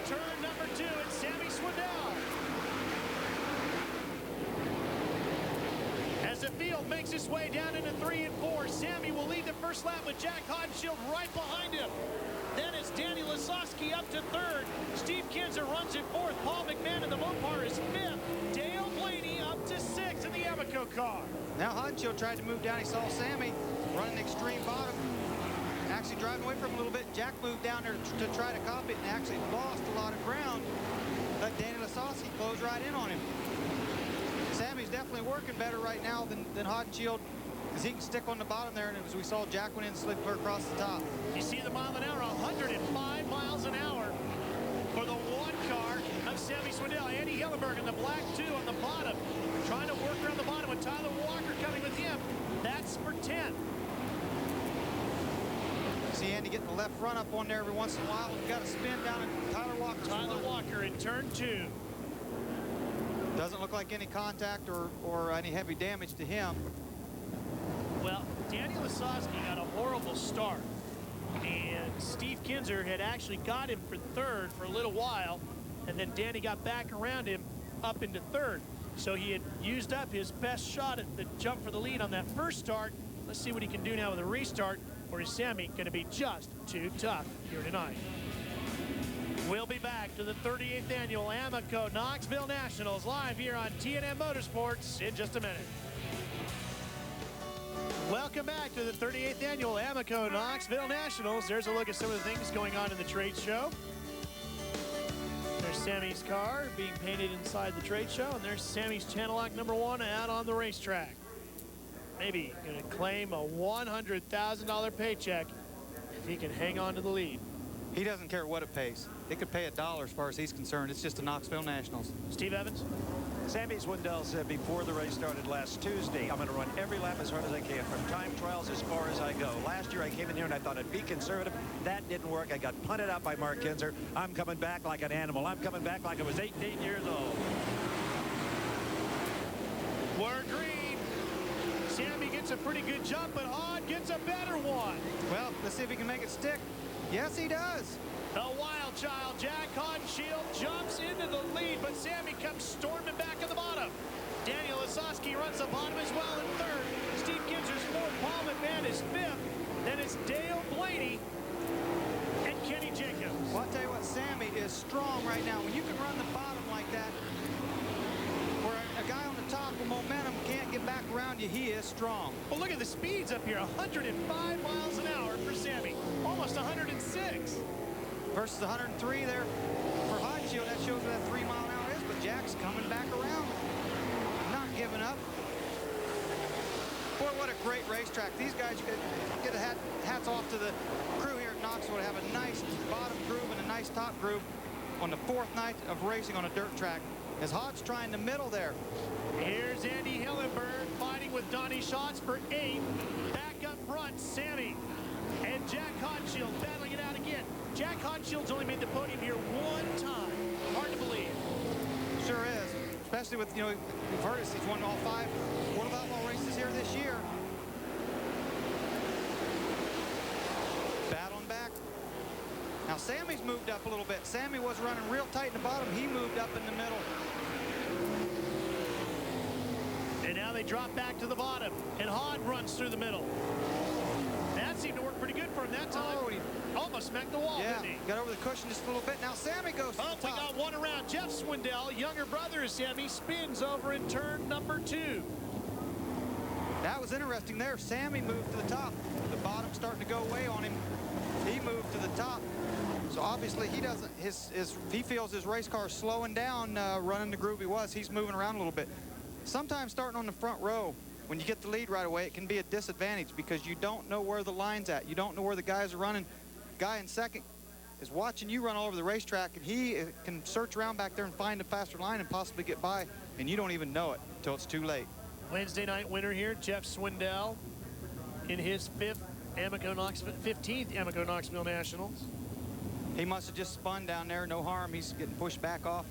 Turn number 2, it's Sammy Swindell. As the field makes its way down into 3 and 4, Sammy will lead the first lap with Jack Hodenshield right behind him. Then it's Danny Lasowski up to 3rd. Steve Kinzer runs in 4th. Paul McMahon in the Mopar is 5th. Dale Blaney up to 6th in the Amoco car. Now Hodenshield tried to move down. He saw Sammy running extreme bottom, actually driving away from him a little bit. Jack moved down there to try to copy it and actually lost a lot of ground. Let Danny Lasowski close right in on him. Sammy's definitely working better right now than Hodenshield, because he can stick on the bottom there, and as we saw, Jack went in and slid clear across the top. You see the mile an hour, 105 miles an hour for the 1 car of Sammy Swindell. Andy Hillenberg in the black 2 on the bottom, trying to work around the bottom with Tyler Walker coming with him. That's for 10th. See Andy getting the left run up on there every once in a while. We've got a spin down at Tyler Walker. Tyler Walker in turn 2. Doesn't look like any contact or any heavy damage to him. Well, Danny Lasowski got a horrible start, and Steve Kinzer had actually got him for 3rd for a little while, and then Danny got back around him up into 3rd. So he had used up his best shot at the jump for the lead on that first start. Let's see what he can do now with a restart. Or is Sammy going to be just too tough here tonight? We'll be back to the 38th annual Amoco Knoxville Nationals live here on TNN Motorsports in just a minute. Welcome back to the 38th annual Amoco Knoxville Nationals. There's a look at some of the things going on in the trade show. There's Sammy's car being painted inside the trade show, and there's Sammy's channel lock number 1 out on the racetrack. Maybe going to claim a $100,000 paycheck if he can hang on to the lead. He doesn't care what it pays. It could pay $1 as far as he's concerned. It's just the Knoxville Nationals. Steve Evans? Sammy Swindell said before the race started last Tuesday, I'm going to run every lap as hard as I can, from time trials as far as I go. Last year I came in here and I thought I'd be conservative. That didn't work. I got punted out by Mark Kinzer. I'm coming back like an animal. I'm coming back like I was 18 years old. We're green. Sammy gets a pretty good jump, but Hod gets a better one. Well, let's see if he can make it stick. Yes, he does. The wild child, Jack Hodenshield, jumps into the lead, but Sammy comes storming back at the bottom. Daniel Lasowski runs the bottom as well in third. Steve Kinzer's fourth. Paul McMahon is fifth. Then it's Dale Blaney and Kenny Jacobs. Well, I'll tell you what, Sammy is strong right now. When you can run the bottom like that, where a guy on the top with momentum can't get back around you, he is strong. Well, look at the speeds up here. 105 miles an hour for Sammy. Almost 106. Versus 103 there for Hodgshield. That shows where that 3 mile an hour is, but Jack's coming back around. Not giving up. Boy, what a great racetrack. These guys, you get a hats off to the crew here at Knoxville to have a nice bottom groove and a nice top groove on the fourth night of racing on a dirt track. As Hodge trying the middle there. Here's Andy Hillenberg fighting with Donnie Schatz for 8th. Back up front, Sammy and Jack Hodgshield battling it out again. Jack Hodgshield's only made the podium here one time. Hard to believe. Sure is. Especially with, you know, we've heard he's won all 5 World of Outlaw races here this year. Battling back. Now Sammy's moved up a little bit. Sammy was running real tight in the bottom. He moved up in the middle. And now they drop back to the bottom. And Hod runs through the middle. That seemed to work pretty good for him that time. Oh, he almost smacked the wall, didn't he? Got over the cushion just a little bit. Now Sammy goes to the top. We got one around. Jeff Swindell, younger brother of Sammy, spins over in turn number 2. That was interesting there. Sammy moved to the top. The bottom starting to go away on him. He moved to the top. So obviously he doesn't, he feels his race car is slowing down running the groove he was. He's moving around a little bit. Sometimes starting on the front row, when you get the lead right away, it can be a disadvantage because you don't know where the line's at. You don't know where the guys are running. Guy in second is watching you run all over the racetrack, and he can search around back there and find a faster line and possibly get by, and you don't even know it until it's too late. Wednesday night winner here, Jeff Swindell, in his 15th Amoco Knoxville Nationals. He must have just spun down there, no harm. He's getting pushed back off.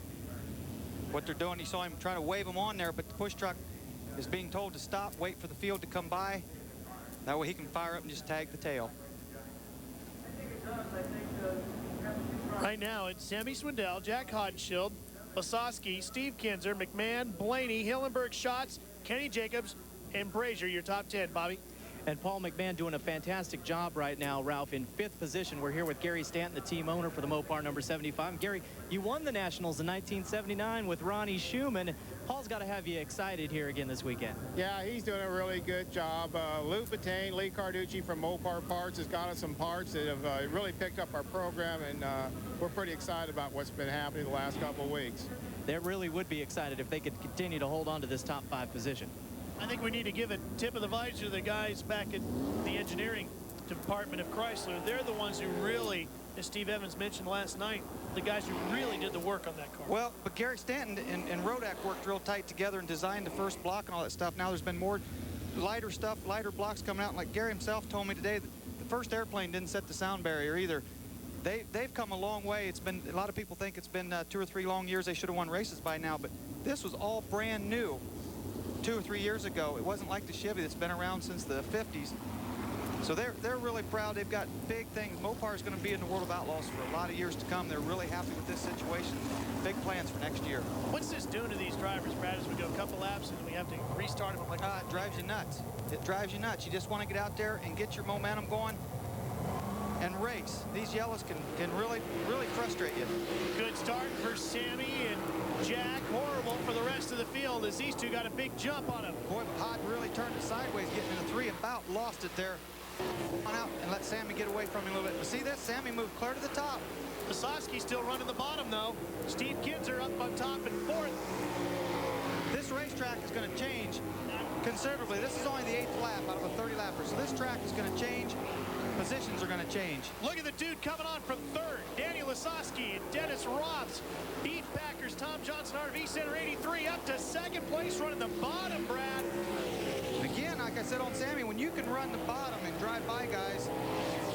What they're doing, you saw him trying to wave him on there, but the push truck is being told to stop, wait for the field to come by. That way he can fire up and just tag the tail. Right now, it's Sammy Swindell, Jack Hodgshield, Lasowski, Steve Kinzer, McMahon, Blaney, Hillenberg, Schatz, Kenny Jacobs, and Brazier, your top 10, Bobby. And Paul McMahon doing a fantastic job right now, Ralph, in 5th position. We're here with Gary Stanton, the team owner for the Mopar number 75. And Gary, you won the Nationals in 1979 with Ronnie Schumann. Paul's got to have you excited here again this weekend. Yeah, he's doing a really good job. Lou Batain, Lee Carducci from Mopar Parts has got us some parts that have really picked up our program, and we're pretty excited about what's been happening the last couple of weeks. They really would be excited if they could continue to hold on to this top 5 position. I think we need to give a tip of the visor to the guys back at the engineering department of Chrysler. They're the ones who really, as Steve Evans mentioned last night, the guys who really did the work on that car. Well, but Gary Stanton and Rodak worked real tight together and designed the first block and all that stuff. Now there's been more lighter stuff, lighter blocks coming out. Like Gary himself told me today, that the first airplane didn't set the sound barrier either. They've come a long way. It's been, a lot of people think it's been 2 or 3 long years. They should have won races by now, but this was all brand new 2 or 3 years ago. It wasn't like the Chevy that's been around since the 50s. So they're really proud. They've got big things. Mopar is going to be in the World of Outlaws for a lot of years to come. They're really happy with this situation. Big plans for next year. What's this doing to these drivers, Brad, as we go a couple laps and we have to restart them? Like it drives you nuts. It drives you nuts. You just want to get out there and get your momentum going and race. These yellows can really frustrate you. Good start for Sammy and Jack. Horrible for the rest of the field as these two got a big jump on him. Boy, Hod really turned it sideways, getting into 3, about lost it there. On out and let Sammy get away from him a little bit. But see this? Sammy moved clear to the top. Lasowski still running the bottom, though. Steve Kinzer up on top in 4th. This racetrack is going to change considerably. This is only the 8th lap out of a 30 lapper. So this track is going to change. Positions are going to change. Look at the dude coming on from 3rd. Daniel Lasowski and Dennis Robs. Beef Packers, Tom Johnson RV Center 83 up to 2nd place running the bottom, Brad. Again, like I said on Sammy, when you can run the bottom and drive by guys,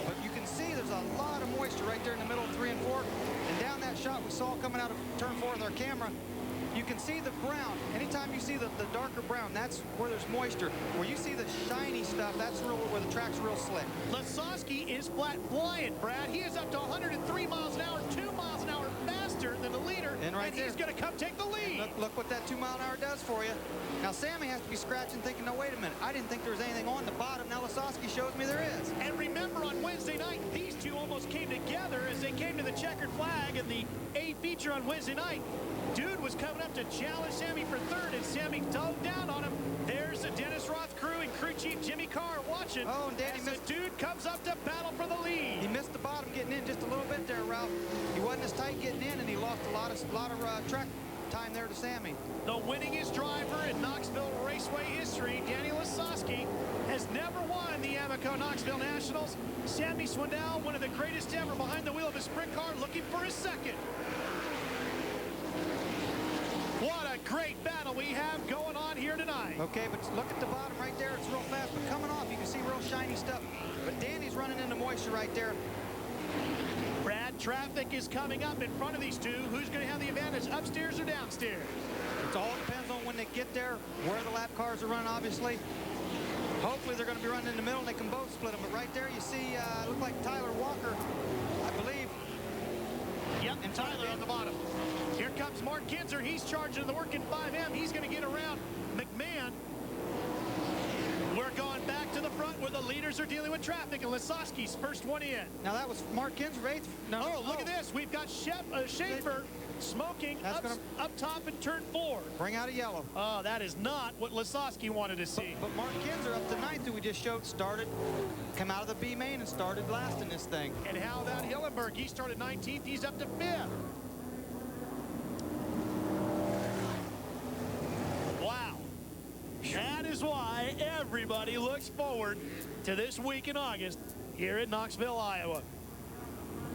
but you can see there's a lot of moisture right there in the middle of 3 and 4. And down that shot we saw coming out of turn 4 with our camera, you can see the brown. Anytime you see the darker brown, that's where there's moisture. Where you see the shiny stuff, that's where the track's real slick. Lasowski is flat flying, Brad. He is up to 103 miles an hour, 2 miles an hour faster than the leader, and he's going to come take the lead. Look what that 2 mile an hour does for you. Now, Sammy has to be scratching, thinking, no, wait a minute. I didn't think there was anything on the bottom. Now, Lasowski shows me there is. And remember, on Wednesday night, these two almost came together as they came to the checkered flag in the A feature on Wednesday night. Dude was coming up to challenge Sammy for third, and Sammy dove down on him. There's the Dennis Roth crew and crew chief Jimmy Carr watching. Oh, and Danny missed. The dude comes up to battle for the lead. He missed the bottom getting in just a little bit there, Ralph. He wasn't as tight getting in, and he lost a lot of track time there to Sammy. The winningest driver in Knoxville Raceway history, Danny Lasowski, has never won the Amoco Knoxville Nationals. Sammy Swindell, one of the greatest ever behind the wheel of a sprint car, looking for his second. What a great battle we have going on here tonight. Okay, but look at the bottom right there. It's real fast, but coming off, you can see real shiny stuff. But Danny's running into moisture right there. Brad, traffic is coming up in front of these two. Who's going to have the advantage, upstairs or downstairs? It all depends on when they get there, where the lap cars are running, obviously. Hopefully they're going to be running in the middle and they can both split them. But right there you see, look like Tyler Walker, I believe. Yep, and Tyler on the bottom. Here comes Mark Kinzer. He's charging the working 5M. He's going to get around McMahon. We're going back to the front where the leaders are dealing with traffic, and Lasowski's first one in. Now that was Mark Kinzer, eighth. No, oh, look at this. We've got Schaefer smoking up top in turn 4. Bring out a yellow. Oh, that is not what Lasowski wanted to see. But Mark Kinzer up to 9th, who we just showed, came out of the B main and started last in this thing. And how about Hillenberg? He started 19th. He's up to 5th. Wow. That is why everybody looks forward to this week in August here at Knoxville, Iowa.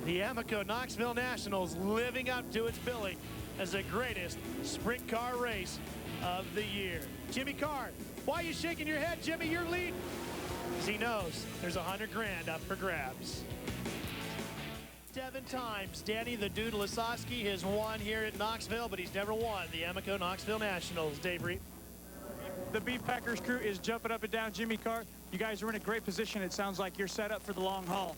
The Amoco Knoxville Nationals living up to its billing as the greatest sprint car race of the year. Jimmy Carr, why are you shaking your head, Jimmy? You're leading. Because he knows there's $100 grand up for grabs. 7 times Danny the Dude Lasowski has won here at Knoxville, but he's never won the Amoco Knoxville Nationals. Dave Reed. The Beef Packers crew is jumping up and down. Jimmy Carr, you guys are in a great position. It sounds like you're set up for the long haul.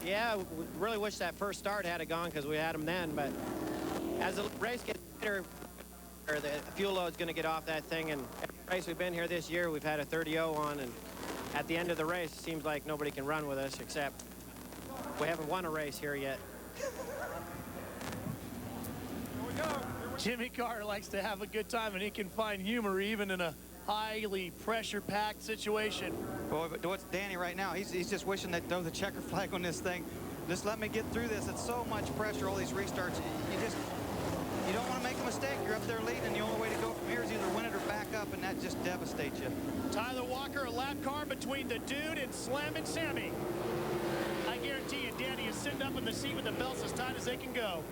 Yeah, we really wish that first start had it gone because we had them then. But as the race gets later, the fuel load is going to get off that thing. And every race we've been here this year, we've had a 30-0 on. And at the end of the race, it seems like nobody can run with us except we haven't won a race here yet. Jimmy Carr likes to have a good time, and he can find humor even in a highly pressure-packed situation. Boy, but what's Danny right now? He's just wishing they'd throw the checker flag on this thing. Just let me get through this. It's so much pressure, all these restarts. You don't want to make a mistake. You're up there leading, and the only way to go from here is either win it or back up, and that just devastates you. Tyler Walker, a lap car between the Dude and Slammin' Sammy. I guarantee you, Danny is sitting up in the seat with the belts as tight as they can go.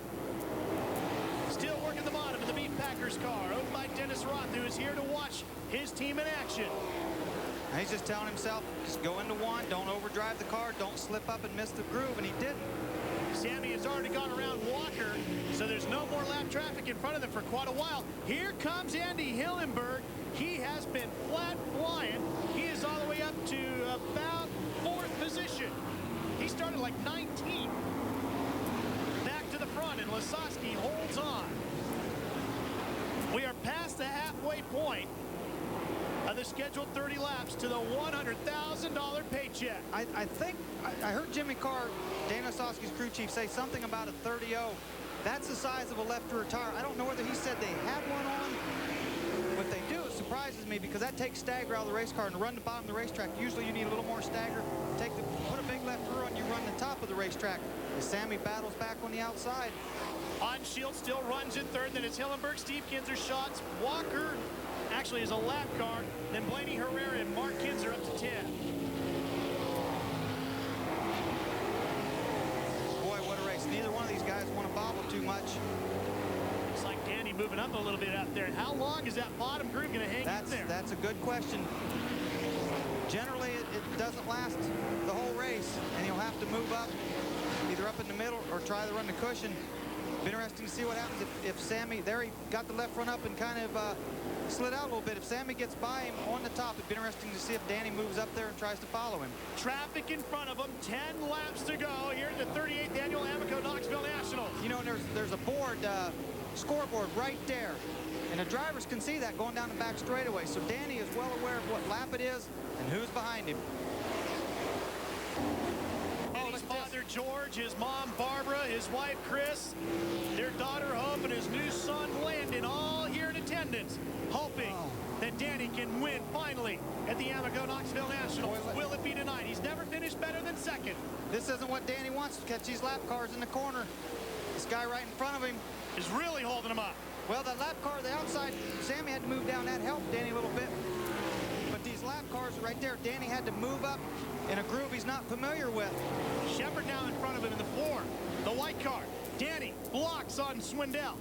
Still working the bottom of the Beef Packers car, owned by Dennis Roth, who is here to watch his team in action. He's just telling himself, just go into one, don't overdrive the car, don't slip up and miss the groove, and he didn't. Sammy has already gone around Walker, so there's no more lap traffic in front of them for quite a while. Here comes Andy Hillenberg. He has been flat flying. He is all the way up to about 4th position. He started like 19th. Back to the front, and Lasowski holds on. We are past the halfway point of the scheduled 30 laps to the $100,000 paycheck. I think I heard Jimmy Carr, Dan Lasowski's crew chief, say something about a 30-0. That's the size of a left rear tire. I don't know whether he said they have one on. If they do, it surprises me because that takes stagger out of the race car, and to run the bottom of the racetrack, usually you need a little more stagger. Put a big left rear on, you run the top of the racetrack. As Sammy battles back on the outside. Onshield still runs in 3rd. Then it's Hillenberg, Steve Kinzer, Schatz, Walker actually is a lap car. Then Blaney Herrera and Mark Kinzer up to 10. Boy, what a race. Neither one of these guys want to bobble too much. Looks like Danny moving up a little bit out there. How long is that bottom groove going to hang in there? That's a good question. Generally, it doesn't last the whole race, and you'll have to move up, either up in the middle or try to run the cushion. Be interesting to see what happens if Sammy, there he got the left front up and kind of slid out a little bit. If Sammy gets by him on the top, it'd be interesting to see if Danny moves up there and tries to follow him. Traffic in front of him, 10 laps to go here at the 38th Annual Amoco Knoxville Nationals. You know, and there's a board, scoreboard right there. And the drivers can see that going down the back straightaway. So Danny is well aware of what lap it is and who's behind him. His father George, his mom Barbara, his wife Chris, their daughter Hope, and his new son Landon, all here in attendance, hoping that Danny can win finally at the Amoco Knoxville Nationals. Will it be tonight? He's never finished better than second. This isn't what Danny wants, to catch these lap cars in the corner. This guy right in front of him is really holding him up. Well, that lap car, the outside, Sammy had to move down. That helped Danny a little bit. But these lap cars right there, Danny had to move up in a groove he's not familiar with. Shepard now in front of him in the 4. The white car. Danny blocks on Swindell.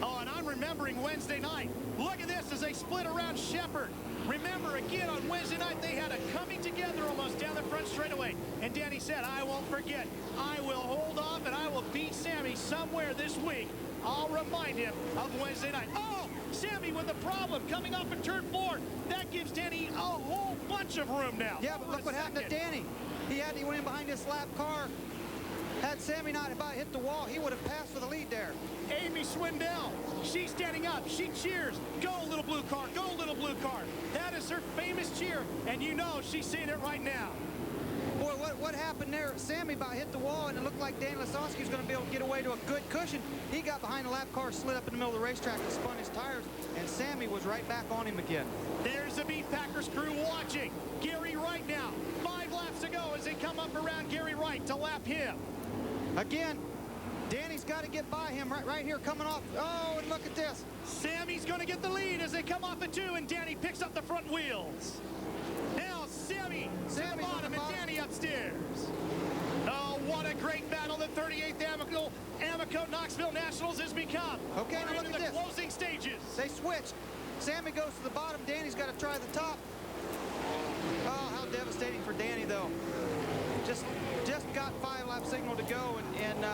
Oh, and I'm remembering Wednesday night. Look at this as they split around Shepard. Remember, again, on Wednesday night, they had a coming together almost down the front straightaway. And Danny said, I won't forget. I will hold off, and I will beat Sammy somewhere this week. I'll remind him of Wednesday night. Oh, Sammy with a problem coming off of turn 4. That gives Danny a whole bunch of room now. Yeah, but look what happened to Danny. He went in behind this lap car. Had Sammy not about hit the wall, he would have passed for the lead there. Amy Swindell, she's standing up. She cheers. Go, little blue car. Go, little blue car. That is her famous cheer, and you know she's seeing it right now. Boy, what happened there? Sammy about hit the wall, and it looked like Dan Lasowski was going to be able to get away to a good cushion. He got behind the lap car, slid up in the middle of the racetrack and spun his tires, and Sammy was right back on him again. There's the Beef Packers crew watching. Gary Wright now. 5 laps to go as they come up around Gary Wright to lap him. Again, Danny's got to get by him right here coming off. Oh, and look at this. Sammy's going to get the lead as they come off the 2, and Danny picks up the front wheels. Now Sammy to the bottom, and Danny upstairs. Oh, what a great battle the 38th Amoco Knoxville Nationals has become. Okay, now look at this. Closing stages. They switched. Sammy goes to the bottom. Danny's got to try the top. Oh, how devastating for Danny, though. Just got 5-lap signal to go and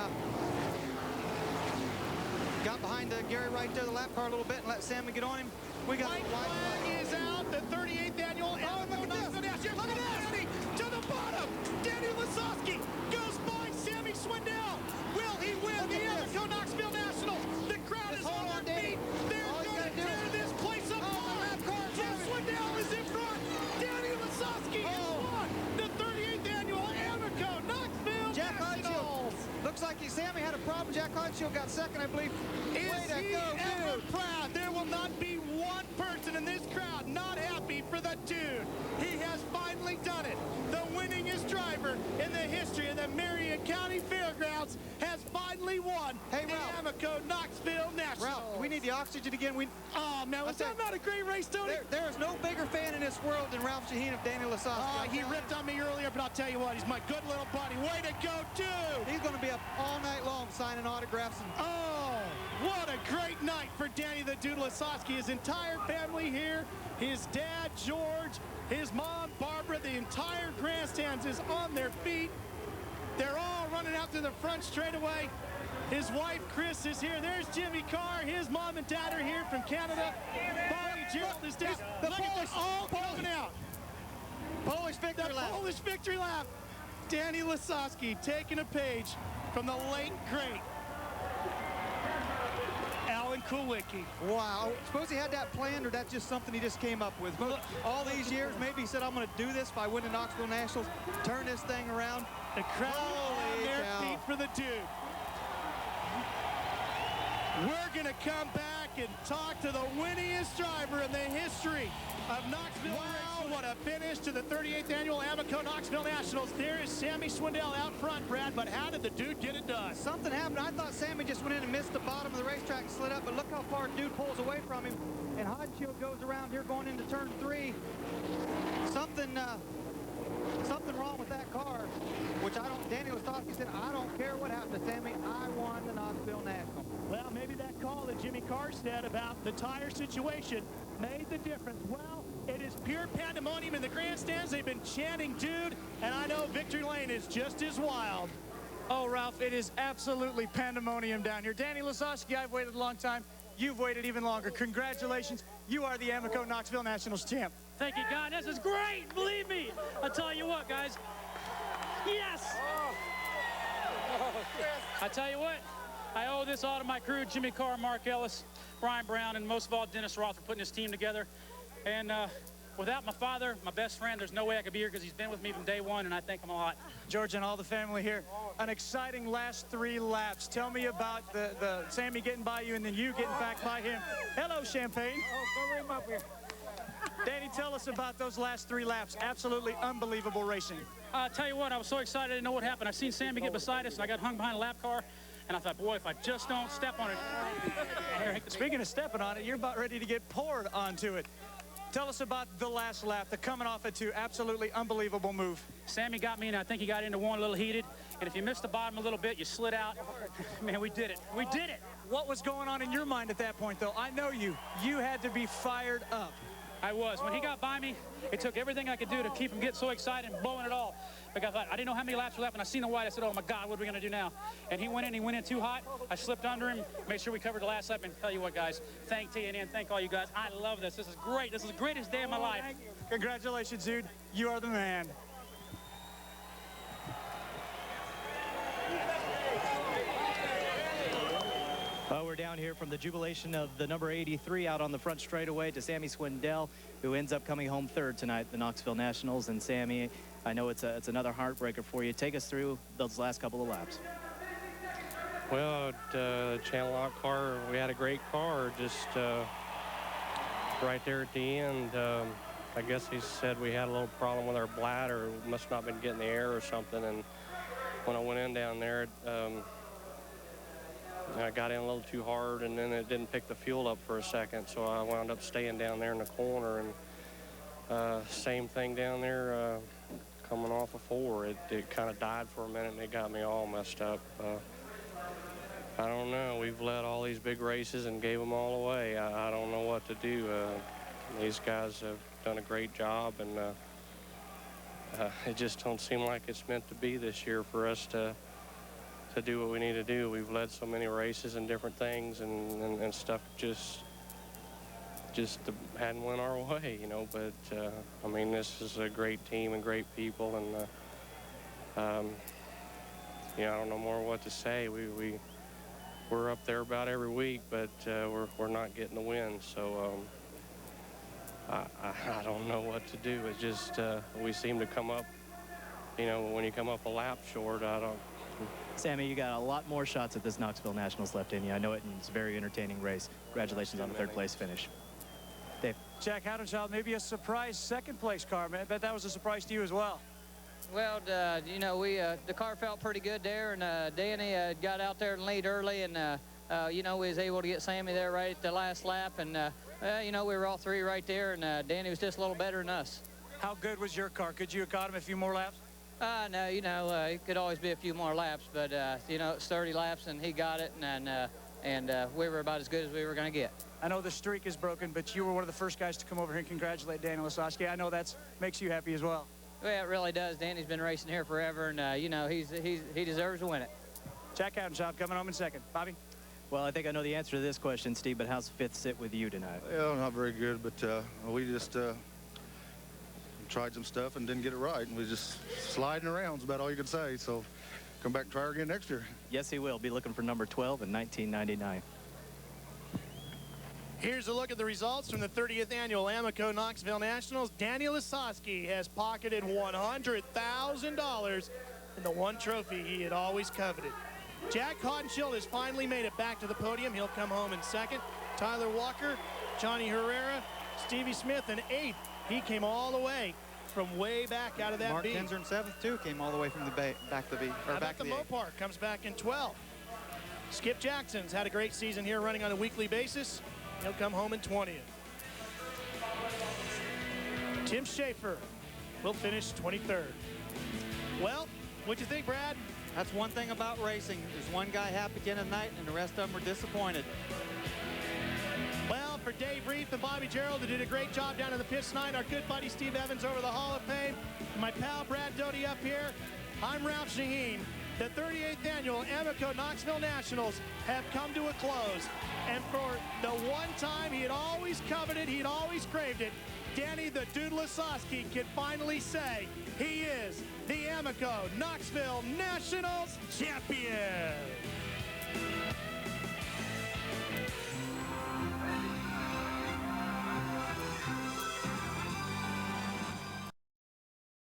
got behind Gary right there, the lap car a little bit, and let Sammy get on him. We got white flag is out. The 38th Annual Amoco Knoxville Nationals. Look at Danny to the bottom. Danny Lasowski goes by Sammy Swindell. Will he win the Amoco Knoxville Nationals? The crowd is on their feet. They're going to tear this place apart. Jim Swindell is in front. Danny Lasowski has won the 38th Annual Amoco Knoxville Nationals. Looks like Sammy had a problem. Jack Hodgshield got second, I believe. Is he ever proud? There will not be one person in this crowd not happy for the dude. He has finally done it. The winningest driver in the history of the Marion County Fairgrounds has finally won the Amoco Knoxville Nationals. Ralph, we need the oxygen again. Oh, man, was that not a great race, Tony? There is no bigger fan in this world than Ralph Shaheen of Danny Lasowski. He ripped on me earlier, but I'll tell you what, he's my good little buddy. Way to go, dude! He's going to be up all night long signing autographs. Oh, what a great night for Danny the Dude Lasowski. His entire family here, his dad, George, his mom, Barbara, the entire grandstands is on their feet. They're all running out to the front straightaway. His wife, Chris, is here. There's Jimmy Carr. His mom and dad are here from Canada. Bobby Gerald is down. Look at this, all coming out. Polish victory lap. Polish victory lap. Danny Lasowski taking a page from the late, great Alan Kulwicki. Wow. Suppose he had that planned, or that's just something he just came up with. All these years, maybe he said, I'm going to do this if I win the Knoxville Nationals, turn this thing around. The crowd on their feet for the dude. We're going to come back and talk to the winningest driver in the history of Knoxville. Wow, what a finish to the 38th Annual Amoco Knoxville Nationals. There is Sammy Swindell out front, Brad, but how did the dude get it done? Something happened. I thought Sammy just went in and missed the bottom of the racetrack and slid up, but look how far dude pulls away from him. And Hodgshield goes around here going into turn 3. Something wrong with that car, which Danny Lasowski said, I don't care what happened to Sammy, I won the Knoxville National. Well, maybe that call that Jimmy Carr said about the tire situation made the difference. Well, it is pure pandemonium in the grandstands. They've been chanting dude, and I know Victory Lane is just as wild. Oh, Ralph, it is absolutely pandemonium down here. Danny Lasowski, I've waited a long time. You've waited even longer. Congratulations. You are the Amoco Knoxville Nationals champ. Thank you, God. This is great. Believe me. I'll tell you what, guys. Yes! I tell you what, I owe this all to my crew, Jimmy Carr, Mark Ellis, Brian Brown, and most of all, Dennis Roth for putting this team together. And without my father, my best friend, there's no way I could be here because he's been with me from day one, and I thank him a lot. George and all the family here, an exciting last 3 laps. Tell me about the Sammy getting by you and then you getting back by him. Hello, Champagne. Oh, cover him up here. Danny, tell us about those last 3 laps. Absolutely unbelievable racing. I'll tell you what, I was so excited I didn't know what happened. I seen Sammy get beside us, and I got hung behind a lap car, and I thought, boy, if I just don't step on it. Speaking of stepping on it, you're about ready to get poured onto it. Tell us about the last lap, the coming off at 2. Absolutely unbelievable move. Sammy got me, and I think he got into 1 a little heated. And if you missed the bottom a little bit, you slid out. Man, we did it. We did it. What was going on in your mind at that point, though? I know you. You had to be fired up. I was. When he got by me, it took everything I could do to keep him getting so excited and blowing it all. Like I thought, I didn't know how many laps were left, and I seen the white. I said, oh, my God, what are we going to do now? And he went in too hot. I slipped under him, made sure we covered the last lap. And tell you what, guys, thank TNN, thank all you guys. I love this. This is great. This is the greatest day of my life. Congratulations, dude. You are the man. We're down here from the jubilation of the number 83 out on the front straightaway to Sammy Swindell, who ends up coming home 3rd tonight at the Knoxville Nationals. And Sammy, I know it's another heartbreaker for you. Take us through those last couple of laps. Well, Channel Lock car, we had a great car, just right there at the end. I guess he said we had a little problem with our bladder. Must not been getting the air or something. And when I went in down there, I got in a little too hard, and then it didn't pick the fuel up for a second, so I wound up staying down there in the corner. And same thing down there, coming off of 4. It kind of died for a minute, and it got me all messed up. I don't know. We've led all these big races and gave them all away. I don't know what to do. These guys have done a great job, and it just don't seem like it's meant to be this year for us to do what we need to do. We've led so many races and different things, and stuff just hadn't went our way, you know. But I mean, this is a great team and great people, and you know, I don't know more what to say. We're up there about every week, but we're not getting the win. So I don't know what to do. It's just we seem to come up, you know, when you come up a lap short. I don't. Sammy, you got a lot more shots at this Knoxville Nationals left in you. I know it, and it's a very entertaining race. Congratulations on the 3rd place finish. Dave. Jack Haddonchild, maybe a surprise 2nd place car, man. I bet that was a surprise to you as well. Well, you know, the car felt pretty good there, and Danny got out there and lead early, and you know, we was able to get Sammy there right at the last lap, and you know, we were all 3 right there, and Danny was just a little better than us. How good was your car? Could you have caught him a few more laps? No, you know, it could always be a few more laps, but you know, it's 30 laps, and he got it, and we were about as good as we were going to get. I know the streak is broken, but you were one of the first guys to come over here and congratulate Danny Lasowski. I know that makes you happy as well. Well, it really does. Danny's been racing here forever, and you know, he deserves to win it. Jack Haddonchild coming home in 2nd. Bobby? Well, I think I know the answer to this question, Steve, but how's 5th sit with you tonight? Well, not very good, but we just tried some stuff and didn't get it right, and we just sliding around is about all you could say. So come back and try again next year. Yes, he will. Be looking for number 12 in 1999. Here's a look at the results from the 30th annual Amoco Knoxville Nationals. Danny Lasowski has pocketed $100,000 in the one trophy he had always coveted. Jack Haddonchild has finally made it back to the podium. He'll come home in 2nd. Tyler Walker, Johnny Herrera, Stevie Smith in 8th. He came all the way from way back out of that Mark B. Kinzer in 7th, too, came all the way from the back to the B. How about the Mopar? Comes back in 12th. Skip Jackson's had a great season here running on a weekly basis. He'll come home in 20th. Tim Schaefer will finish 23rd. Well, what'd you think, Brad? That's one thing about racing. There's one guy happy at the end of the night, and the rest of them are disappointed. Well, for Dave Reef and Bobby Gerald, who did a great job down in the pits tonight, our good buddy Steve Evans over the Hall of Fame, and my pal Brad Doty up here, I'm Ralph Shaheen. The 38th annual Amoco Knoxville Nationals have come to a close. And for the one time he'd always coveted, he'd always craved it, Danny the Dude Lasowski can finally say he is the Amoco Knoxville Nationals champion.